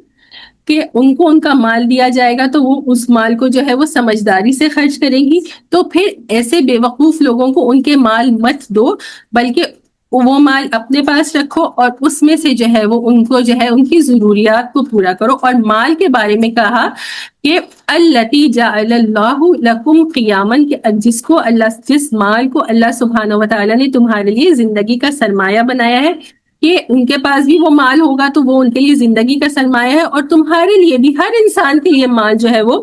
کہ ان کو ان کا مال دیا جائے گا تو وہ اس مال کو جو ہے وہ سمجھداری سے خرچ کریں گی. تو پھر ایسے بے وقوف لوگوں کو ان کے مال مت دو، بلکہ وہ مال اپنے پاس رکھو، اور اس میں سے جو ہے وہ ان کو جو ہے ان کی ضروریات کو پورا کرو. اور مال کے بارے میں کہا کہ التی جعل اللہ لکم قیاما، کہ جس کو اللہ، جس مال کو اللہ سبحانہ و تعالیٰ نے تمہارے لیے زندگی کا سرمایہ بنایا ہے، کہ ان کے پاس بھی وہ مال ہوگا تو وہ ان کے لیے زندگی کا سرمایہ ہے، اور تمہارے لیے بھی، ہر انسان کے لیے مال جو ہے وہ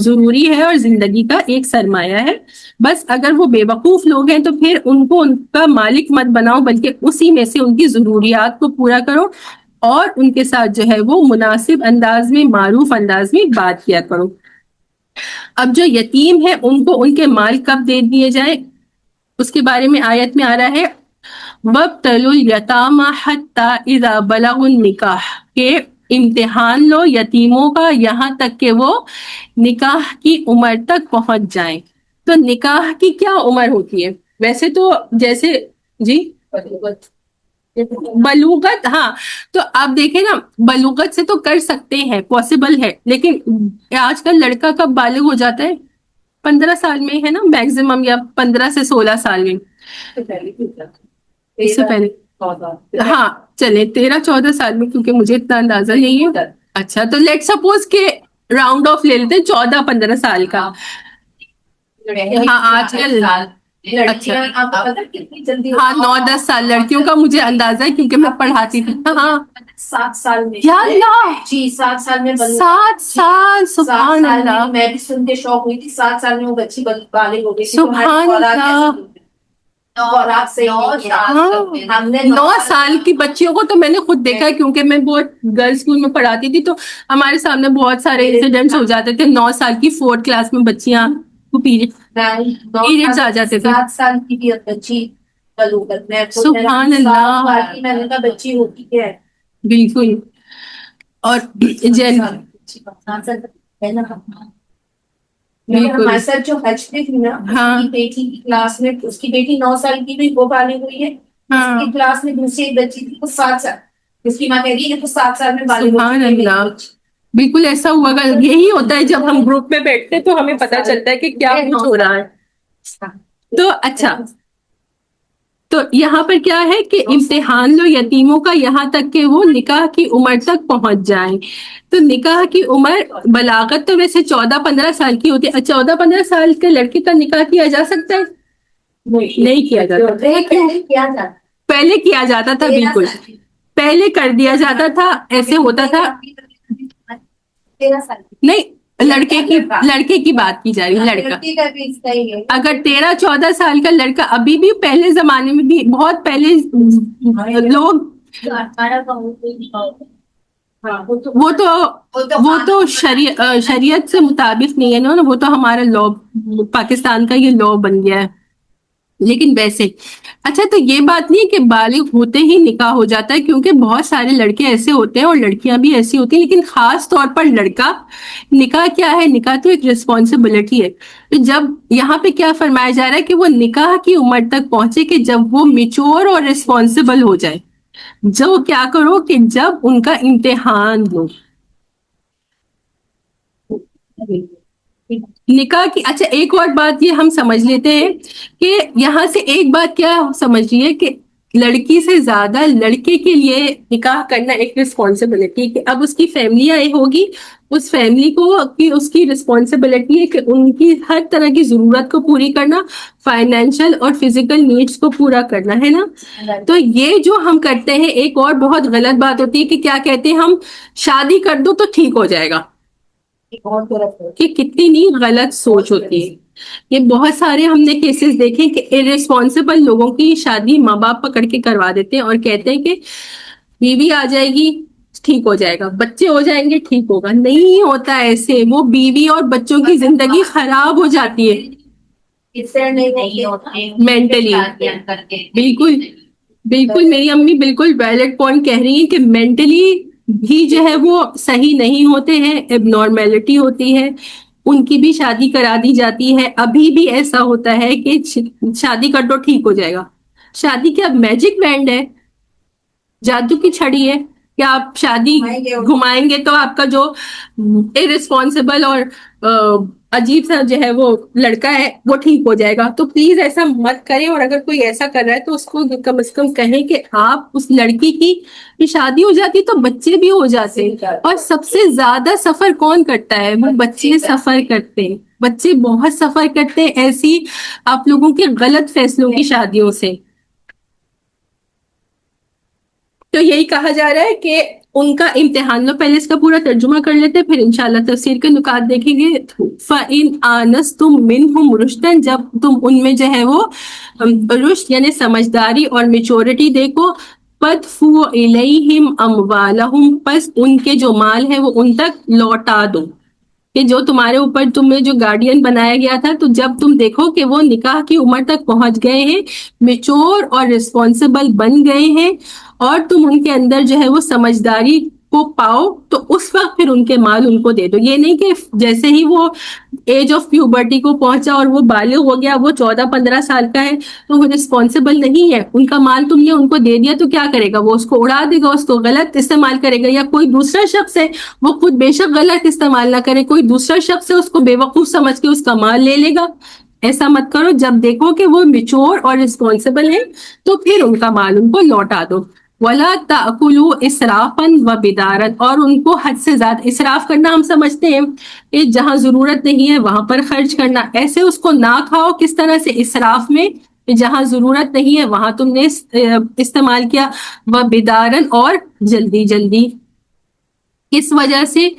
ضروری ہے اور زندگی کا ایک سرمایہ ہے. بس اگر وہ بے وقوف لوگ ہیں تو پھر ان کو ان کا مالک مت بناؤ، بلکہ اسی میں سے ان کی ضروریات کو پورا کرو، اور ان کے ساتھ جو ہے وہ مناسب انداز میں، معروف انداز میں بات کیا کرو. اب جو یتیم ہے ان کو ان کے مال کب دے دیے جائیں اس کے بارے میں آیت میں آ رہا ہے وَابْتَلُوا الْيَتَامَ حَتَّى إِذَا بَلَغُوا النِّكَاحَ، کہ امتحان لو یتیموں کا یہاں تک کہ وہ نکاح کی عمر تک پہنچ جائیں. تو نکاح کی کیا عمر ہوتی ہے؟ ویسے تو جیسے جی بلوغت، ہاں تو آپ دیکھیں نا، بلوغت سے تو کر سکتے ہیں، پاسبل ہے، لیکن آج کل لڑکا کب بالغ ہو جاتا ہے؟ 15 سال میں ہے نا میکسیمم، یا 15 سے 16 سال میں. اس سے پہلے ہاں چلے 13-14 سال میں، کیونکہ مجھے اتنا اندازہ نہیں ہے. اچھا تو لیٹ سپوز کہ راؤنڈ آف لے لیتے ہیں 14-15 سال کا. ہاں آج کل اچھا ہاں 9-10 سال لڑکیوں کا مجھے اندازہ ہے، کیونکہ میں پڑھاتی تھی. ہاں 7 سال میں، یا اللہ، جی 7 سال میں 7 سال، سبحان اللہ، میں بھی سن کے شوق ہوئی تھی. 7 سال میں وہ بچی بالغ ہو گئی تھی. سبحان اللہ. اور آپ سے 9 سال کی بچیوں کو تو میں نے خود دیکھا ہے، کیونکہ میں بہت گرلز اسکول میں پڑھاتی تھی، تو ہمارے سامنے بہت سارے انسیڈنٹس ہو جاتے تھے. 9 سال کی 4th کلاس میں بچیاں کو پیریڈز آ جاتے تھے. 7 سال کی بھی بچی بلوغت میں، سبحان اللہ، میں نے کہا بچی ہوتی ہے. بالکل. اور ہمارے ساتھ جو حج پہ تھی نا، اس کی بیٹی کی کلاس میں، اس کی بیٹی 9 سال کی بھی وہ بالغ ہوئی ہے. اس کی کلاس میں دوسری ایک بچی تھی وہ 7 سال، اس کی ماں کہہ رہی ہے تو 7 سال میں بالغ ہوئی. سبحان اللہ، بالکل ایسا ہوا گا. یہی ہوتا ہے جب ہم گروپ میں بیٹھتے ہیں تو ہمیں پتا چلتا ہے کہ کیا کچھ ہو رہا ہے. تو اچھا، تو یہاں پر کیا ہے کہ امتحان لو یتیموں کا یہاں تک کہ وہ نکاح کی عمر تک پہنچ جائیں. تو نکاح کی عمر، بلاغت تو ویسے 14-15 سال کی ہوتی ہے. 14-15 سال کے لڑکے کا نکاح کیا جا سکتا ہے؟ نہیں کیا جاتا. پہلے کیا جاتا تھا، بالکل پہلے کر دیا جاتا تھا. ایسے ہوتا تھا، 13 سال نہیں لڑکے کی بات کی جا رہی ہے. لڑکا اگر 13-14 سال کا لڑکا، ابھی بھی پہلے زمانے میں بھی بہت پہلے لوگ وہ تو شریعت سے مطابق نہیں ہے نا، وہ تو ہمارا لا، پاکستان کا یہ لا بن گیا ہے. لیکن ویسے اچھا، تو یہ بات نہیں ہے کہ بالغ ہوتے ہی نکاح ہو جاتا ہے، کیونکہ بہت سارے لڑکے ایسے ہوتے ہیں اور لڑکیاں بھی ایسی ہوتی ہیں، لیکن خاص طور پر لڑکا، نکاح کیا ہے؟ نکاح تو ایک ریسپانسبلٹی ہے. تو جب یہاں پہ کیا فرمایا جا رہا ہے کہ وہ نکاح کی عمر تک پہنچے کہ جب وہ میچور اور ریسپانسبل ہو جائے. جو کیا کرو کہ جب ان کا امتحان لو نکاح کی. اچھا ایک اور بات یہ ہم سمجھ لیتے ہیں کہ یہاں سے ایک بات کیا سمجھیے کہ لڑکی سے زیادہ لڑکے کے لیے نکاح کرنا ایک رسپانسبلٹی، کہ اب اس کی فیملی آئی ہوگی، اس فیملی کو اس کی رسپانسبلٹی ہے کہ ان کی ہر طرح کی ضرورت کو پوری کرنا، فائنینشیل اور فزیکل نیڈس کو پورا کرنا ہے نا. تو یہ جو ہم کرتے ہیں، ایک اور بہت غلط بات ہوتی ہے کہ کیا کہتے ہیں ہم، شادی کر دو تو ٹھیک ہو جائے گا. کہ کتنی نہیں غلط سوچ ہوتی ہے. یہ بہت سارے ہم نے کیسز دیکھے کہ ارریسپانسبل لوگوں کی شادی ماں باپ پکڑ کے کروا دیتے ہیں اور کہتے ہیں کہ بیوی آ جائے گی ٹھیک ہو جائے گا، بچے ہو جائیں گے ٹھیک ہوگا. نہیں ہوتا ایسے، وہ بیوی اور بچوں کی زندگی خراب ہو جاتی ہے مینٹلی. بالکل بالکل، میری امی بالکل ویلڈ پوائنٹ کہہ رہی ہیں کہ مینٹلی بھی جو ہے وہ صحیح نہیں ہوتے ہیں، اب نارمیلٹی ہوتی ہے، ان کی بھی شادی کرا دی جاتی ہے. ابھی بھی ایسا ہوتا ہے کہ شادی کر دو ٹھیک ہو جائے گا. شادی کیا میجک بینڈ ہے؟ جادو کی چھڑی ہے کہ آپ شادی گھمائیں گے تو آپ کا جو ارریسپانسبل اور عجیب سا جو ہے وہ لڑکا ہے وہ ٹھیک ہو جائے گا. تو پلیز ایسا مت کریں، اور اگر کوئی ایسا کر رہا ہے تو اس کو کم از کم کہیں کہ آپ اس لڑکی کی شادی ہو جاتی تو بچے بھی ہو جاتے. اور سب سے زیادہ سفر کون کرتا ہے؟ وہ بچے سفر کرتے ہیں، بچے بہت سفر کرتے ہیں ایسی آپ لوگوں کے غلط فیصلوں کی شادیوں سے. تو یہی کہا جا رہا ہے کہ ان کا امتحان لو. پہلے اس کا پورا ترجمہ کر لیتے پھر انشاءاللہ تفسیر کے نکات دیکھیں گے. فَإِنْ آنَسْتُمْ مِنْهُمْ رُشْدًا، جب تم ان میں جو ہے وہ رشد یعنی سمجھداری اور میچورٹی دیکھو، فَادْفُعُوا إِلَيْهِمْ أَمْوَالَهُمْ، پس ان کے جو مال ہے وہ ان تک لوٹا دو. کہ جو تمہارے اوپر تمہیں جو گارڈین بنایا گیا تھا، تو جب تم دیکھو کہ وہ نکاح کی عمر تک پہنچ گئے ہیں، میچور اور رسپانسبل بن گئے ہیں، اور تم ان کے اندر جو ہے وہ سمجھداری کو پاؤ، تو اس وقت پھر ان کے مال ان کو دے دو. یہ نہیں کہ جیسے ہی وہ ایج آف پیوبرٹی کو پہنچا اور وہ بالغ ہو گیا، وہ 14-15 سال کا ہے تو وہ رسپانسبل نہیں ہے، ان کا مال تم نے ان کو دے دیا تو کیا کرے گا؟ وہ اس کو اڑا دے گا، اس کو غلط استعمال کرے گا. یا کوئی دوسرا شخص ہے، وہ خود بے شک غلط استعمال نہ کرے، کوئی دوسرا شخص ہے اس کو بے وقوف سمجھ کے اس کا مال لے لے گا. ایسا مت کرو. جب دیکھو کہ وہ میچور اور رسپانسبل ہیں تو پھر ان کا مال ان کو لوٹا دو. وَلَا تَأْكُلُوا إِسْرَافًا وَبِدَارًا، اور ان کو حد سے زیادہ اسراف کرنا ہم سمجھتے ہیں کہ جہاں ضرورت نہیں ہے وہاں پر خرچ کرنا، ایسے اس کو نہ کھاؤ. کس طرح سے؟ اسراف میں جہاں ضرورت نہیں ہے وہاں تم نے استعمال کیا. وَبِدَارًا، اور جلدی جلدی. کس وجہ سے؟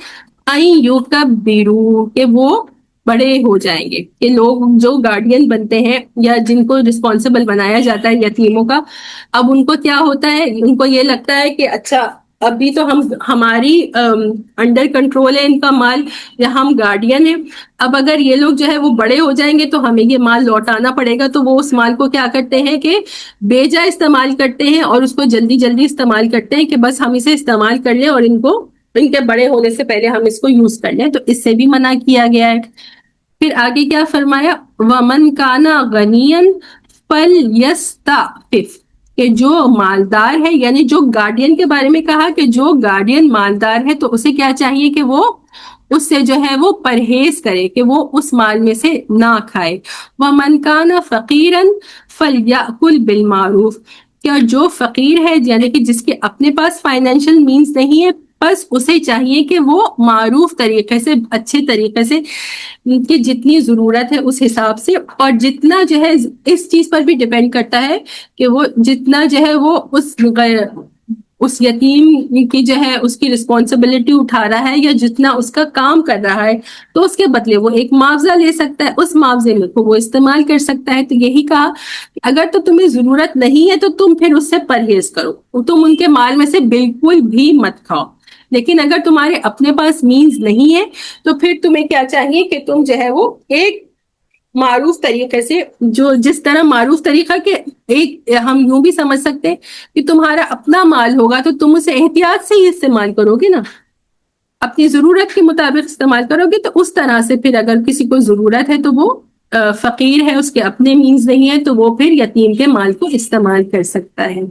يُكَبِّرُوا، کہ وہ بڑے ہو جائیں گے. کہ لوگ جو گارڈین بنتے ہیں یا جن کو رسپانسبل بنایا جاتا ہے یتیموں کا، اب ان کو کیا ہوتا ہے، ان کو یہ لگتا ہے کہ اچھا ابھی تو ہماری انڈر کنٹرول ہے ان کا مال، یا ہم گارڈین ہیں، اب اگر یہ لوگ جو ہے وہ بڑے ہو جائیں گے تو ہمیں یہ مال لوٹانا پڑے گا. تو وہ اس مال کو کیا کرتے ہیں کہ بے جا استعمال کرتے ہیں، اور اس کو جلدی جلدی استعمال کرتے ہیں کہ بس ہم اسے استعمال کر لیں اور ان کے بڑے ہونے سے پہلے ہم اس کو یوز کر لیں. تو اس سے بھی منع کیا گیا ہے. پھر آگے کیا فرمایا؟ وَمَنْ كَانَ غَنِيًّا فَلْيَسْتَعْفِفْ، کہ جو مالدار ہے، یعنی جو گارڈین کے بارے میں کہا کہ جو گارڈین مالدار ہے تو اسے کیا چاہیے کہ وہ اس سے جو ہے وہ پرہیز کرے، کہ وہ اس مال میں سے نہ کھائے. وَمَنْ كَانَ فَقِيرًا فَلْيَأْكُلْ بِالْمَعْرُوفِ، کہ جو فقیر ہے یعنی کہ جس کے اپنے پاس فائنینشیل مینز نہیں ہے، بس اسے چاہیے کہ وہ معروف طریقے سے، اچھے طریقے سے، کہ جتنی ضرورت ہے اس حساب سے، اور جتنا جو ہے اس چیز پر بھی ڈیپینڈ کرتا ہے کہ وہ جتنا جو ہے وہ اس یتیم کی جو ہے اس کی رسپانسبلٹی اٹھا رہا ہے یا جتنا اس کا کام کر رہا ہے، تو اس کے بدلے وہ ایک معاوضہ لے سکتا ہے، اس معاوضے میں کو وہ استعمال کر سکتا ہے. تو یہی کہا کہ اگر تو تمہیں ضرورت نہیں ہے تو تم پھر اس سے پرہیز کرو، تم ان کے مال میں سے بالکل بھی مت کھاؤ. لیکن اگر تمہارے اپنے پاس مینز نہیں ہے تو پھر تمہیں کیا چاہیے کہ تم جو ہے وہ ایک معروف طریقے سے، جو جس طرح معروف طریقہ کہ ایک ہم یوں بھی سمجھ سکتے ہیں کہ تمہارا اپنا مال ہوگا تو تم اسے احتیاط سے ہی استعمال کرو گے نا، اپنی ضرورت کے مطابق استعمال کرو گے. تو اس طرح سے پھر اگر کسی کو ضرورت ہے تو وہ فقیر ہے، اس کے اپنے مینز نہیں ہے، تو وہ پھر یتیم کے مال کو استعمال کر سکتا ہے.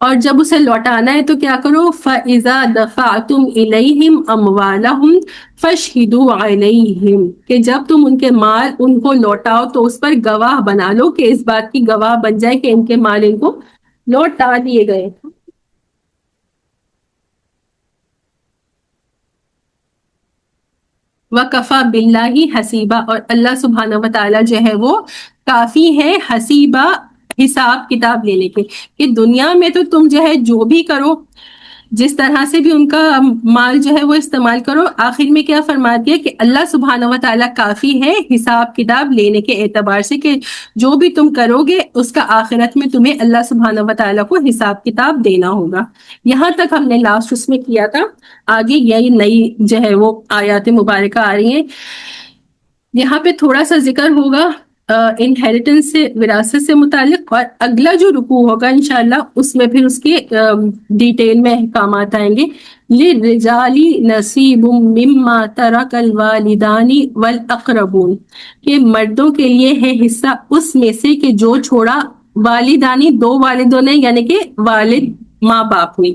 اور جب اسے لوٹانا ہے تو کیا کرو، فَإِذَا دَفَعْتُمْ إِلَيْهِمْ أَمْوَالَهُمْ فَاشْهِدُوا عَلَيْهِمْ، کہ جب تم ان کے مال ان کو لوٹاؤ تو اس پر گواہ بنا لو، کہ اس بات کی گواہ بن جائے کہ ان کے مال ان کو لوٹا دیے گئے. وَكَفَى بِاللَّهِ حَسِيبًا، اور اللہ سبحانہ وتعالیٰ جو ہے وہ کافی ہے حسیبہ، حساب کتاب لینے کے، کہ دنیا میں تو تم جو ہے جو بھی کرو، جس طرح سے بھی ان کا مال جو ہے وہ استعمال کرو، آخر میں کیا فرما دیا کہ اللہ سبحانہ وتعالیٰ کافی ہے حساب کتاب لینے کے اعتبار سے، کہ جو بھی تم کرو گے اس کا آخرت میں تمہیں اللہ سبحانہ وتعالیٰ کو حساب کتاب دینا ہوگا. یہاں تک ہم نے لاسٹ اس میں کیا تھا. آگے یہی نئی جو ہے وہ آیات مبارکہ آ رہی ہیں. یہاں پہ تھوڑا سا ذکر ہوگا انہیریٹنس سے، وراثت سے متعلق، اور اگلا جو رکوع ہوگا انشاءاللہ اس میں پھر اس کے ڈیٹیل میں احکامات آئیں گے. لِلرِّجَالِ نَصِیبٌ مِّمَّا تَرَکَ الْوَالِدَانِ وَالْأَقْرَبُونَ، کہ مردوں کے لیے ہے حصہ اس میں سے کہ جو چھوڑا والدانی، دو والدوں نے یعنی کہ والد ماں باپ نے،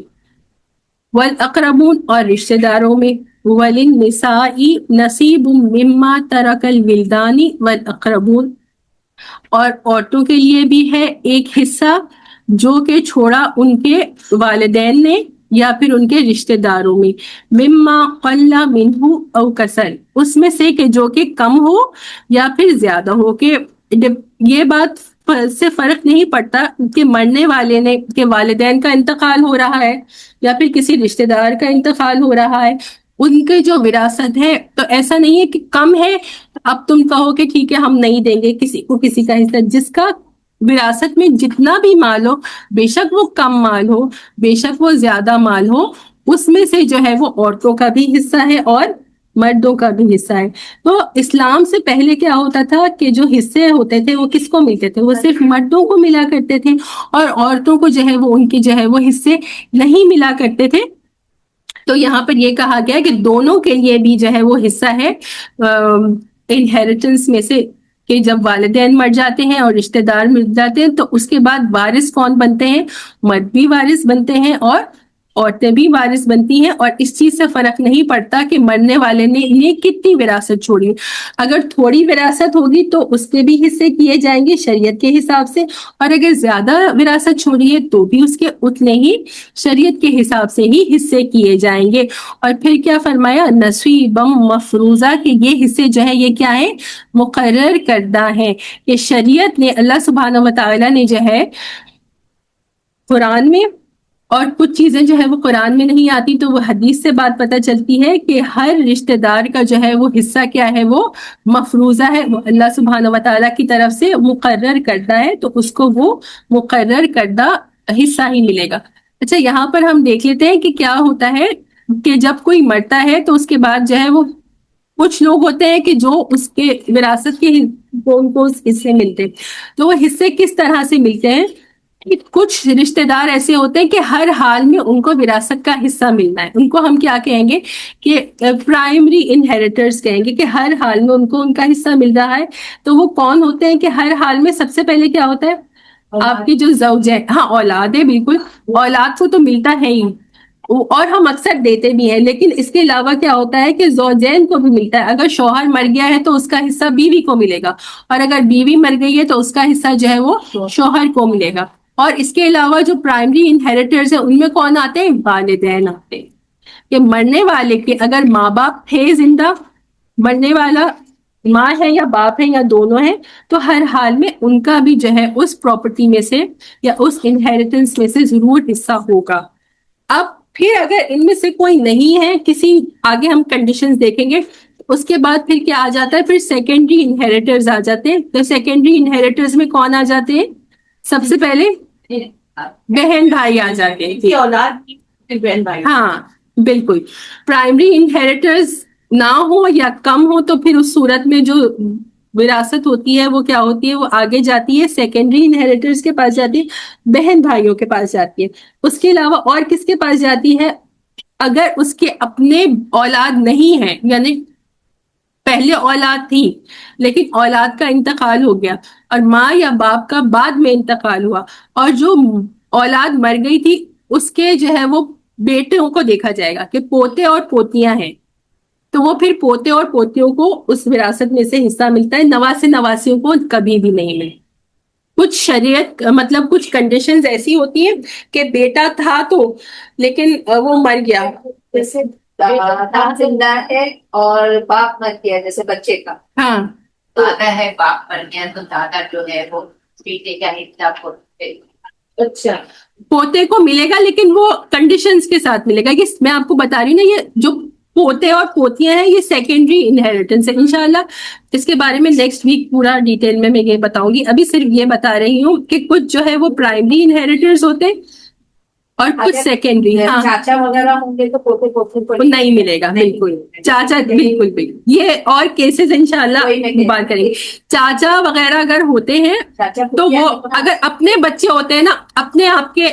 وَالْأَقْرَبُونَ اور رشتہ داروں میں، وَلِلنِّسَاءِ نَصِیبٌ مِّمَّا تَرَکَ الْوِلْدَانِ وَالْأَقْرَبُونَ، اور عورتوں کے لیے بھی ہے ایک حصہ جو کہ چھوڑا ان کے والدین نے یا پھر ان کے رشتہ داروں میں، مما قل منہ او کثر، اس میں سے کہ جو کہ کم ہو یا پھر زیادہ ہو. کہ یہ بات سے فرق نہیں پڑتا کہ مرنے والے نے کے والدین کا انتقال ہو رہا ہے یا پھر کسی رشتہ دار کا انتقال ہو رہا ہے، ان کے جو وراثت ہے تو ایسا نہیں ہے کہ کم ہے اب تم کہو کہ ٹھیک ہے ہم نہیں دیں گے کسی کو کسی کا حصہ. جس کا وراثت میں جتنا بھی مال ہو، بے شک وہ کم مال ہو، بے شک وہ زیادہ مال ہو، اس میں سے جو ہے وہ عورتوں کا بھی حصہ ہے اور مردوں کا بھی حصہ ہے. تو اسلام سے پہلے کیا ہوتا تھا کہ جو حصے ہوتے تھے وہ کس کو ملتے تھے؟ وہ صرف مردوں کو ملا کرتے تھے، اور عورتوں کو جو ہے وہ ان کے جو ہے وہ حصے نہیں ملا کرتے تھے. تو یہاں پر یہ کہا گیا کہ دونوں کے لیے بھی جو ہے وہ حصہ ہے انہیریٹنس میں سے، کہ جب والدین مر جاتے ہیں اور رشتہ دار مر جاتے ہیں تو اس کے بعد وارث کون بنتے ہیں؟ مرد بھی وارث بنتے ہیں اور عورتیں بھی وارث بنتی ہیں. اور اس چیز سے فرق نہیں پڑتا کہ مرنے والے نے انہیں کتنی وراثت چھوڑی. اگر تھوڑی وراثت ہوگی تو اس کے بھی حصے کیے جائیں گے شریعت کے حساب سے، اور اگر زیادہ وراثت چھوڑی ہے تو بھی اس کے اتنے ہی شریعت کے حساب سے ہی حصے کیے جائیں گے. اور پھر کیا فرمایا؟ نصیبم مفروضہ، کہ یہ حصے جو ہے یہ کیا ہے؟ مقرر کردہ ہیں. کہ شریعت نے، اللہ سبحانہ وتعالی نے جو ہے قرآن میں، اور کچھ چیزیں جو ہے وہ قرآن میں نہیں آتی تو وہ حدیث سے بات پتہ چلتی ہے کہ ہر رشتہ دار کا جو ہے وہ حصہ کیا ہے؟ وہ مفروضہ ہے، وہ اللہ سبحانہ وتعالی کی طرف سے مقرر کردہ ہے، تو اس کو وہ مقرر کردہ حصہ ہی ملے گا. اچھا یہاں پر ہم دیکھ لیتے ہیں کہ کیا ہوتا ہے کہ جب کوئی مرتا ہے تو اس کے بعد جو ہے وہ کچھ لوگ ہوتے ہیں کہ جو اس کے وراثت کے ان کو حصے ملتے ہیں. تو وہ حصے کس طرح سے ملتے ہیں؟ کچھ رشتہ دار ایسے ہوتے ہیں کہ ہر حال میں ان کو وراثت کا حصہ ملنا ہے. ان کو ہم کیا کہیں گے؟ کہ پرائمری انہیریٹرز کہیں گے، کہ ہر حال میں ان کو ان کا حصہ مل رہا ہے. تو وہ کون ہوتے ہیں کہ ہر حال میں سب سے پہلے کیا ہوتا ہے؟ آپ کی جو زوجین، ہاں اولاد ہے، بالکل اولاد کو تو ملتا ہے ہی، اور ہم اکثر دیتے بھی ہیں، لیکن اس کے علاوہ کیا ہوتا ہے کہ زوجین کو بھی ملتا ہے. اگر شوہر مر گیا ہے تو اس کا حصہ بیوی کو ملے گا، اور اگر بیوی مر گئی ہے تو اس کا حصہ جو ہے وہ شوہر کو ملے گا. اور اس کے علاوہ جو پرائمری انہیریٹرز ہیں ان میں کون آتے ہیں؟ والدین آتے ہیں. کہ مرنے والے کے اگر ماں باپ تھے زندہ، مرنے والا ماں ہے یا باپ ہے یا دونوں ہیں، تو ہر حال میں ان کا بھی جو ہے اس پراپرٹی میں سے یا اس انہیریٹنس میں سے ضرور حصہ ہوگا. اب پھر اگر ان میں سے کوئی نہیں ہے، کسی آگے ہم کنڈیشنز دیکھیں گے، اس کے بعد پھر کیا آ جاتا ہے؟ پھر سیکنڈری انہیریٹرز آ جاتے ہیں. تو سیکنڈری انہیریٹرز میں کون آ جاتے ہیں؟ سب سے پہلے بہن بھائی آ جاتے ہیں. اولاد کی بہن بھائی. ہاں، بالکل پرائمری انہیریٹرز نہ ہو یا کم ہو تو پھر اس صورت میں جو وراثت ہوتی ہے وہ کیا ہوتی ہے, وہ آگے جاتی ہے سیکنڈری انہیریٹرز کے پاس جاتی ہے, بہن بھائیوں کے پاس جاتی ہے. اس کے علاوہ اور کس کے پاس جاتی ہے؟ اگر اس کے اپنے اولاد نہیں ہے, یعنی پہلے اولاد تھی لیکن اولاد کا انتقال ہو گیا اور ماں یا باپ کا بعد میں انتقال ہوا, اور جو اولاد مر گئی تھی اس کے جو ہے وہ بیٹوں کو دیکھا جائے گا کہ پوتے اور پوتیاں ہیں, تو وہ پھر پوتے اور پوتیوں کو اس وراثت میں سے حصہ ملتا ہے, نواسے نواسیوں کو کبھی بھی نہیں ملے. کچھ شریعت مطلب کچھ کنڈیشنز ایسی ہوتی ہیں کہ بیٹا تھا تو لیکن وہ مر گیا, جیسے دادا زندہ ہے اور باپ مر گیا جیسے بچے کا, ہاں دادا ہے باپ مر گیا تو دادا جو ہے وہ بیٹے کا حصہ اچھا پوتے کو ملے گا لیکن وہ کنڈیشنز کے ساتھ ملے گا. یہ میں آپ کو بتا رہی ہوں نا, یہ جو پوتے اور پوتیاں ہیں یہ سیکنڈری انہیریٹنس ہے. انشاءاللہ اس کے بارے میں نیکسٹ ویک پورا ڈیٹیل میں یہ بتاؤں گی. ابھی صرف یہ بتا رہی ہوں کہ کچھ جو ہے وہ پرائمری انہیریٹرز ہوتے ہیں اور کچھ سیکنڈری. ہاں چاچا وغیرہ ہوں گے تو پوتے پوتے کو نہیں ملے گا, بالکل چاچا بالکل بھی. یہ اور کیسز انشاءاللہ بات کریں گے. چاچا وغیرہ اگر ہوتے ہیں تو وہ اگر اپنے بچے ہوتے ہیں نا, اپنے آپ کے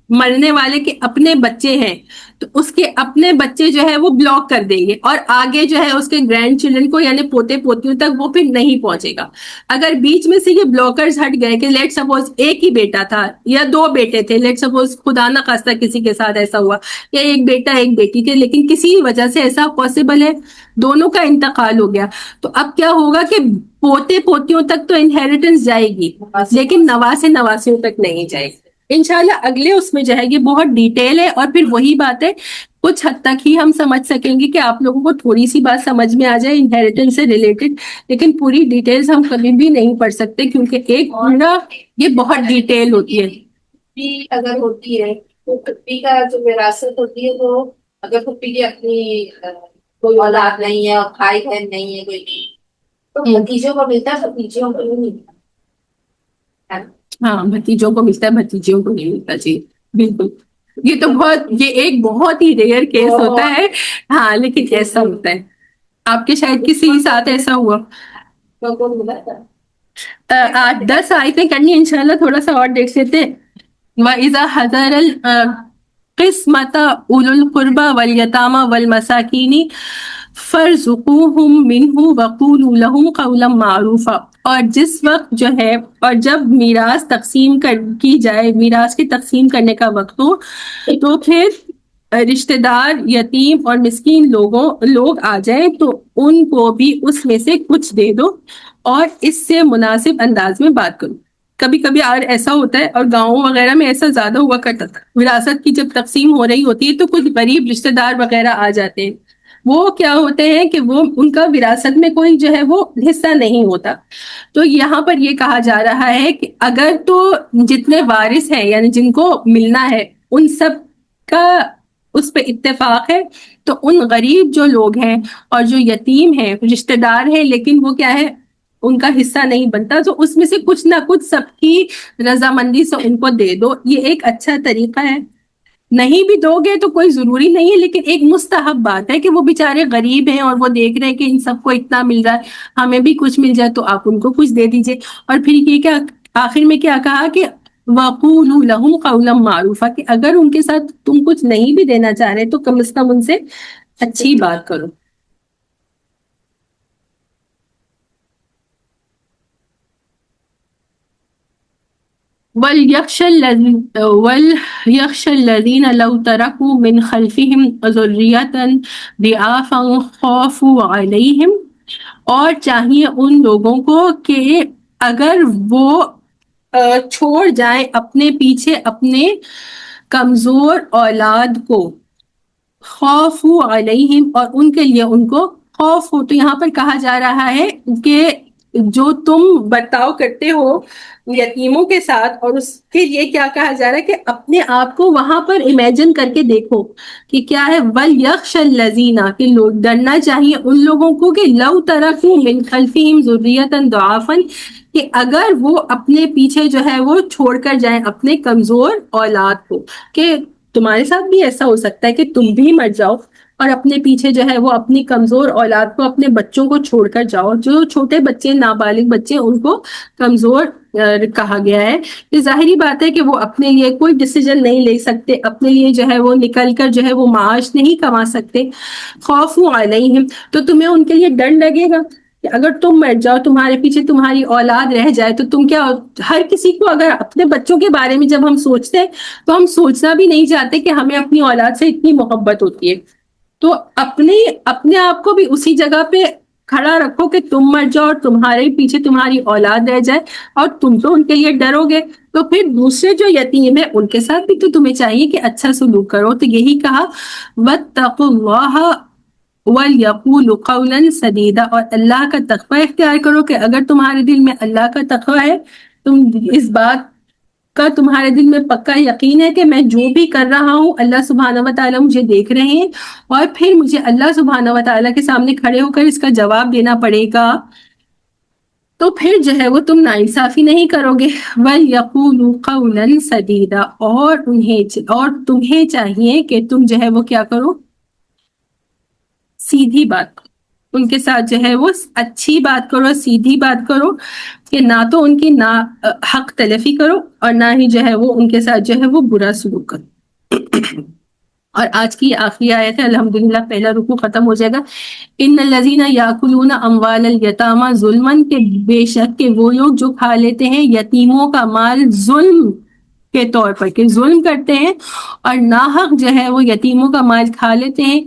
مرنے والے کے اپنے بچے ہیں تو اس کے اپنے بچے جو ہے وہ بلاک کر دیں گے اور آگے جو ہے اس کے گرینڈ چلڈرن کو یعنی پوتے پوتیوں تک وہ پھر نہیں پہنچے گا. اگر بیچ میں سے یہ بلاکرز ہٹ گئے کہ لیٹ سپوز ایک ہی بیٹا تھا یا دو بیٹے تھے, لیٹ سپوز خدا نہ خواستہ کسی کے ساتھ ایسا ہوا یا ایک بیٹا ایک بیٹی تھے لیکن کسی وجہ سے ایسا پاسبل ہے دونوں کا انتقال ہو گیا, تو اب کیا ہوگا کہ پوتے پوتیوں تک تو انہیریٹنس جائے گی لیکن نواسے نواسیوں تک نہیں جائے گی. انشاءاللہ اگلے اس میں جو ہے یہ بہت ڈیٹیل ہے اور پھر وہی بات ہے کچھ حد تک ہی ہم سمجھ سکیں گے کہ آپ لوگوں کو تھوڑی سی بات سمجھ میں آ جائے انہیریٹنس سے ریلیٹڈ, لیکن پوری ڈیٹیلز ہم کبھی بھی نہیں پڑھ سکتے کیونکہ ایک پورا یہ بہت ڈیٹیل ہوتی ہے. بھی اگر ہوتی ہے تو پھپھی کا جو وراثت ہوتی ہے وہ اگر پھپھی کی اپنی کوئی اولاد نہیں ہے اور بھائی بہن نہیں ہے کوئی تو بھتیجوں کو ملتا ہے, بھتیجوں کو نہیں ملتا. ہاں بھتیجوں کو ملتا ہے, بھتیجوں کو نہیں ملتا. جی بالکل, یہ تو یہ ایک بہت ہی ریئر کیس ہوتا ہے. ہاں لیکن ایسا ہوتا ہے, آپ کے شاید کسی ساتھ ایسا ہوا. 8-10 آیتیں کرنی انشاءاللہ, تھوڑا سا اور دیکھ لیتے. وَإِذَا حَضَرَ الْقِسْمَةَ أُولُو الْقُرْبَى وَالْيَتَامَى وَالْمَسَاكِينِ فَارْزُقُوهُم مِّنْهُ وَقُولُوا لَهُمْ قَوْلًا مَّعْرُوفًا. اور جس وقت جو ہے اور جب میراث تقسیم کی جائے, میراث کی تقسیم کرنے کا وقت ہو تو پھر رشتہ دار یتیم اور مسکین لوگ آ جائیں تو ان کو بھی اس میں سے کچھ دے دو اور اس سے مناسب انداز میں بات کرو. کبھی کبھی اور ایسا ہوتا ہے اور گاؤں وغیرہ میں ایسا زیادہ ہوا کرتا تھا, وراثت کی جب تقسیم ہو رہی ہوتی ہے تو کچھ غریب رشتہ دار وغیرہ آ جاتے ہیں. وہ کیا ہوتے ہیں کہ وہ ان کا وراثت میں کوئی جو ہے وہ حصہ نہیں ہوتا. تو یہاں پر یہ کہا جا رہا ہے کہ اگر تو جتنے وارث ہیں یعنی جن کو ملنا ہے ان سب کا اس پہ اتفاق ہے تو ان غریب جو لوگ ہیں اور جو یتیم ہیں رشتہ دار ہیں لیکن وہ کیا ہے ان کا حصہ نہیں بنتا, تو اس میں سے کچھ نہ کچھ سب کی رضامندی سے ان کو دے دو. یہ ایک اچھا طریقہ ہے. نہیں بھی دو گے تو کوئی ضروری نہیں ہے لیکن ایک مستحب بات ہے کہ وہ بیچارے غریب ہیں اور وہ دیکھ رہے ہیں کہ ان سب کو اتنا مل رہا ہے, ہمیں بھی کچھ مل جائے تو آپ ان کو کچھ دے دیجئے. اور پھر یہ کیا آخر میں کیا کہا کہ وَقُولُوا لَهُمْ قَوْلًا مَّعْرُوفًا, کہ اگر ان کے ساتھ تم کچھ نہیں بھی دینا چاہ رہے تو کم از کم ان سے اچھی بات کرو. وَلْيَخْشَ الَّذِينَ لَوْ تَرَكُوا مِنْ خَلْفِهِمْ ذُرِّيَّةً ضِعَافًا خَافُوا عَلَيْهِمْ, اور چاہیے ان لوگوں کو کہ اگر وہ چھوڑ جائیں اپنے پیچھے اپنے کمزور اولاد کو, خَافُوا عَلَيْهِمْ, اور ان کے لیے ان کو خوف ہو. تو یہاں پر کہا جا رہا ہے کہ جو تم برتاؤ کرتے ہو یتیموں کے ساتھ, اور اس کے لیے کیا کہا جا رہا ہے کہ اپنے آپ کو وہاں پر امیجن کر کے دیکھو کہ کیا ہے. وَلْيَخْشَ الَّذِينَ, کہ لوگ ڈرنا چاہیے ان لوگوں کو کہ لَوْ تَرَكُوا مِنْ خَلْفِهِمْ ذُرِّيَّةً ضِعَافًا, کہ اگر وہ اپنے پیچھے جو ہے وہ چھوڑ کر جائیں اپنے کمزور اولاد کو, کہ تمہارے ساتھ بھی ایسا ہو سکتا ہے کہ تم بھی مر جاؤ اور اپنے پیچھے جو ہے وہ اپنی کمزور اولاد کو، اپنے بچوں کو چھوڑ کر جاؤ. جو چھوٹے بچے، نابالغ بچے، ان کو کمزور کہا گیا ہے. یہ ظاہری بات ہے کہ وہ اپنے لیے کوئی ڈیسیجن نہیں لے سکتے، اپنے لیے جو ہے وہ نکل کر جو ہے وہ معاش نہیں کما سکتے. خوف علیہم، تو تمہیں ان کے لیے ڈر لگے گا کہ اگر تم مر جاؤ، تمہارے پیچھے تمہاری اولاد رہ جائے تو تم کیا. ہر کسی کو اگر اپنے بچوں کے بارے میں جب ہم سوچتے ہیں تو ہم سوچنا بھی نہیں چاہتے کہ ہمیں اپنی اولاد سے اتنی محبت ہوتی ہے. تو اپنے آپ کو بھی اسی جگہ پہ کھڑا رکھو کہ تم مر جاؤ اور تمہارے پیچھے تمہاری اولاد رہ جائے اور تم تو ان کے لیے ڈرو گے، تو پھر دوسرے جو یتیم ہیں ان کے ساتھ بھی تو تمہیں چاہیے کہ اچھا سلوک کرو. تو یہی کہا واتقوا اللہ وَلْيَقُولُوا قَوْلًا سَدِيدًا، اور اللہ کا تقوی اختیار کرو کہ اگر تمہارے دل میں اللہ کا تقوی ہے، تم اس بات کا تمہارے دل میں پکا یقین ہے کہ میں جو بھی کر رہا ہوں اللہ سبحانہ و تعالیٰ مجھے دیکھ رہے ہیں اور پھر مجھے اللہ سبحانہ و تعالیٰ کے سامنے کھڑے ہو کر اس کا جواب دینا پڑے گا، تو پھر جو ہے وہ تم ناانصافی نہیں کرو گے. وَلْيَقُولُوا قَوْلًا سَدِيدًا، اور تمہیں چاہیے کہ تم جو ہے وہ کیا کرو، سیدھی بات کرو ان کے ساتھ، جو ہے وہ اچھی بات کرو، سیدھی بات کرو، کہ نہ تو ان کی نہ حق تلفی کرو اور نہ ہی جو ہے وہ ان کے ساتھ جو ہے وہ برا سلوک کرو. اور آج کی آخری آیت ہے، الحمدللہ پہلا رکوع ختم ہو جائے گا. ان الذین یاکلون اموال الیتامی ظلما، کہ بے شک کہ وہ لوگ جو کھا لیتے ہیں یتیموں کا مال ظلم کے طور پر، کہ ظلم کرتے ہیں اور ناحق جو ہے وہ یتیموں کا مال کھا لیتے ہیں.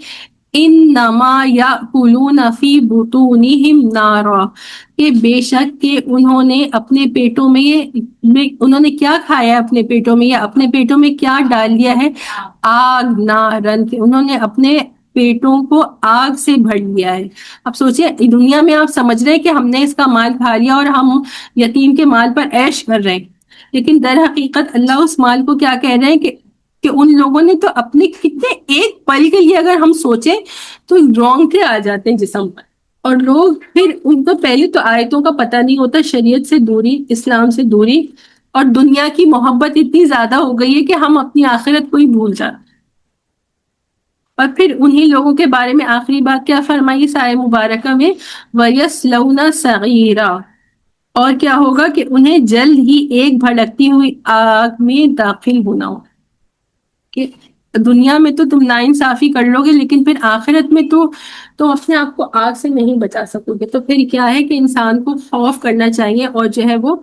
انما یاکلون فی بطونہم نارا، کہ بے شک کہ انہوں نے اپنے پیٹوں میں انہوں نے کیا کھایا ہے اپنے پیٹوں میں، یا اپنے پیٹوں میں کیا ڈال دیا ہے، آگ نارن، کہ انہوں نے اپنے پیٹوں کو آگ سے بھر لیا ہے. اب سوچیں، دنیا میں آپ سمجھ رہے ہیں کہ ہم نے اس کا مال کھا لیا اور ہم یتیم کے مال پر عیش کر رہے ہیں، لیکن در حقیقت اللہ اس مال کو کیا کہہ رہے ہیں کہ ان لوگوں نے تو اپنے کتنے ایک پل کے لیے اگر ہم سوچیں تو رونگٹے آ جاتے ہیں جسم پر. اور لوگ پھر ان کو پہلے تو آیتوں کا پتہ نہیں ہوتا، شریعت سے دوری، اسلام سے دوری، اور دنیا کی محبت اتنی زیادہ ہو گئی ہے کہ ہم اپنی آخرت کو ہی بھول جاتے. اور پھر انہی لوگوں کے بارے میں آخری بات کیا فرمائی اس آیت مبارکہ میں، وَيَصْلَوْنَ سَعِيرًا، اور کیا ہوگا کہ انہیں جلد ہی ایک بھڑکتی ہوئی آگ میں داخل ہونا ہو. کہ دنیا میں تو تم ناانصافی کر لو گے لیکن پھر آخرت میں تو تم اپنے آپ کو آگ سے نہیں بچا سکو گے. تو پھر کیا ہے کہ انسان کو خوف کرنا چاہیے، اور جو ہے وہ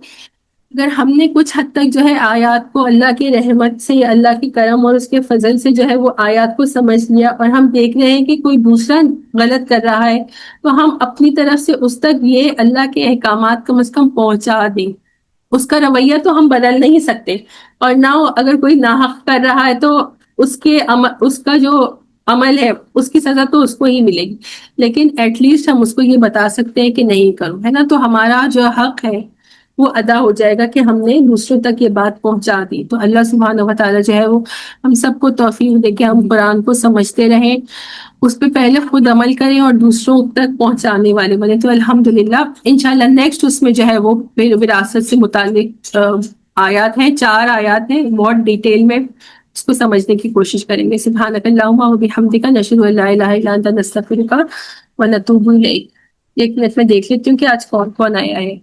اگر ہم نے کچھ حد تک جو ہے آیات کو اللہ کی رحمت سے، اللہ کے کرم اور اس کے فضل سے جو ہے وہ آیات کو سمجھ لیا، اور ہم دیکھ رہے ہیں کہ کوئی دوسرا غلط کر رہا ہے، تو ہم اپنی طرف سے اس تک یہ اللہ کے احکامات کم از کم پہنچا دیں. اس کا رویہ تو ہم بدل نہیں سکتے، اور نہ اگر کوئی ناحق کر رہا ہے تو اس کا جو عمل ہے اس کی سزا تو اس کو ہی ملے گی، لیکن ایٹ لیسٹ ہم اس کو یہ بتا سکتے ہیں کہ نہیں کرو، ہے نا. تو ہمارا جو حق ہے وہ ادا ہو جائے گا کہ ہم نے دوسروں تک یہ بات پہنچا دی. تو اللہ سبحانہ و تعالیٰ جو ہے وہ ہم سب کو توفیق دے کہ ہم قرآن کو سمجھتے رہیں، اس پہ پہلے خود عمل کریں اور دوسروں تک پہنچانے والے بنے. تو الحمدللہ انشاءاللہ نیکسٹ اس میں جو ہے وہ پھر وراثت سے متعلق آیات ہیں، 4 آیات ہیں، بہت ڈیٹیل میں اس کو سمجھنے کی کوشش کریں گے. سبحانک اللہم و بحمدک، نشہد ان لا الہ الا انت، نستغفرک و نتوب الیک. 1 منٹ میں دیکھ لیتی ہوں کہ آج کون کون آیا ہے.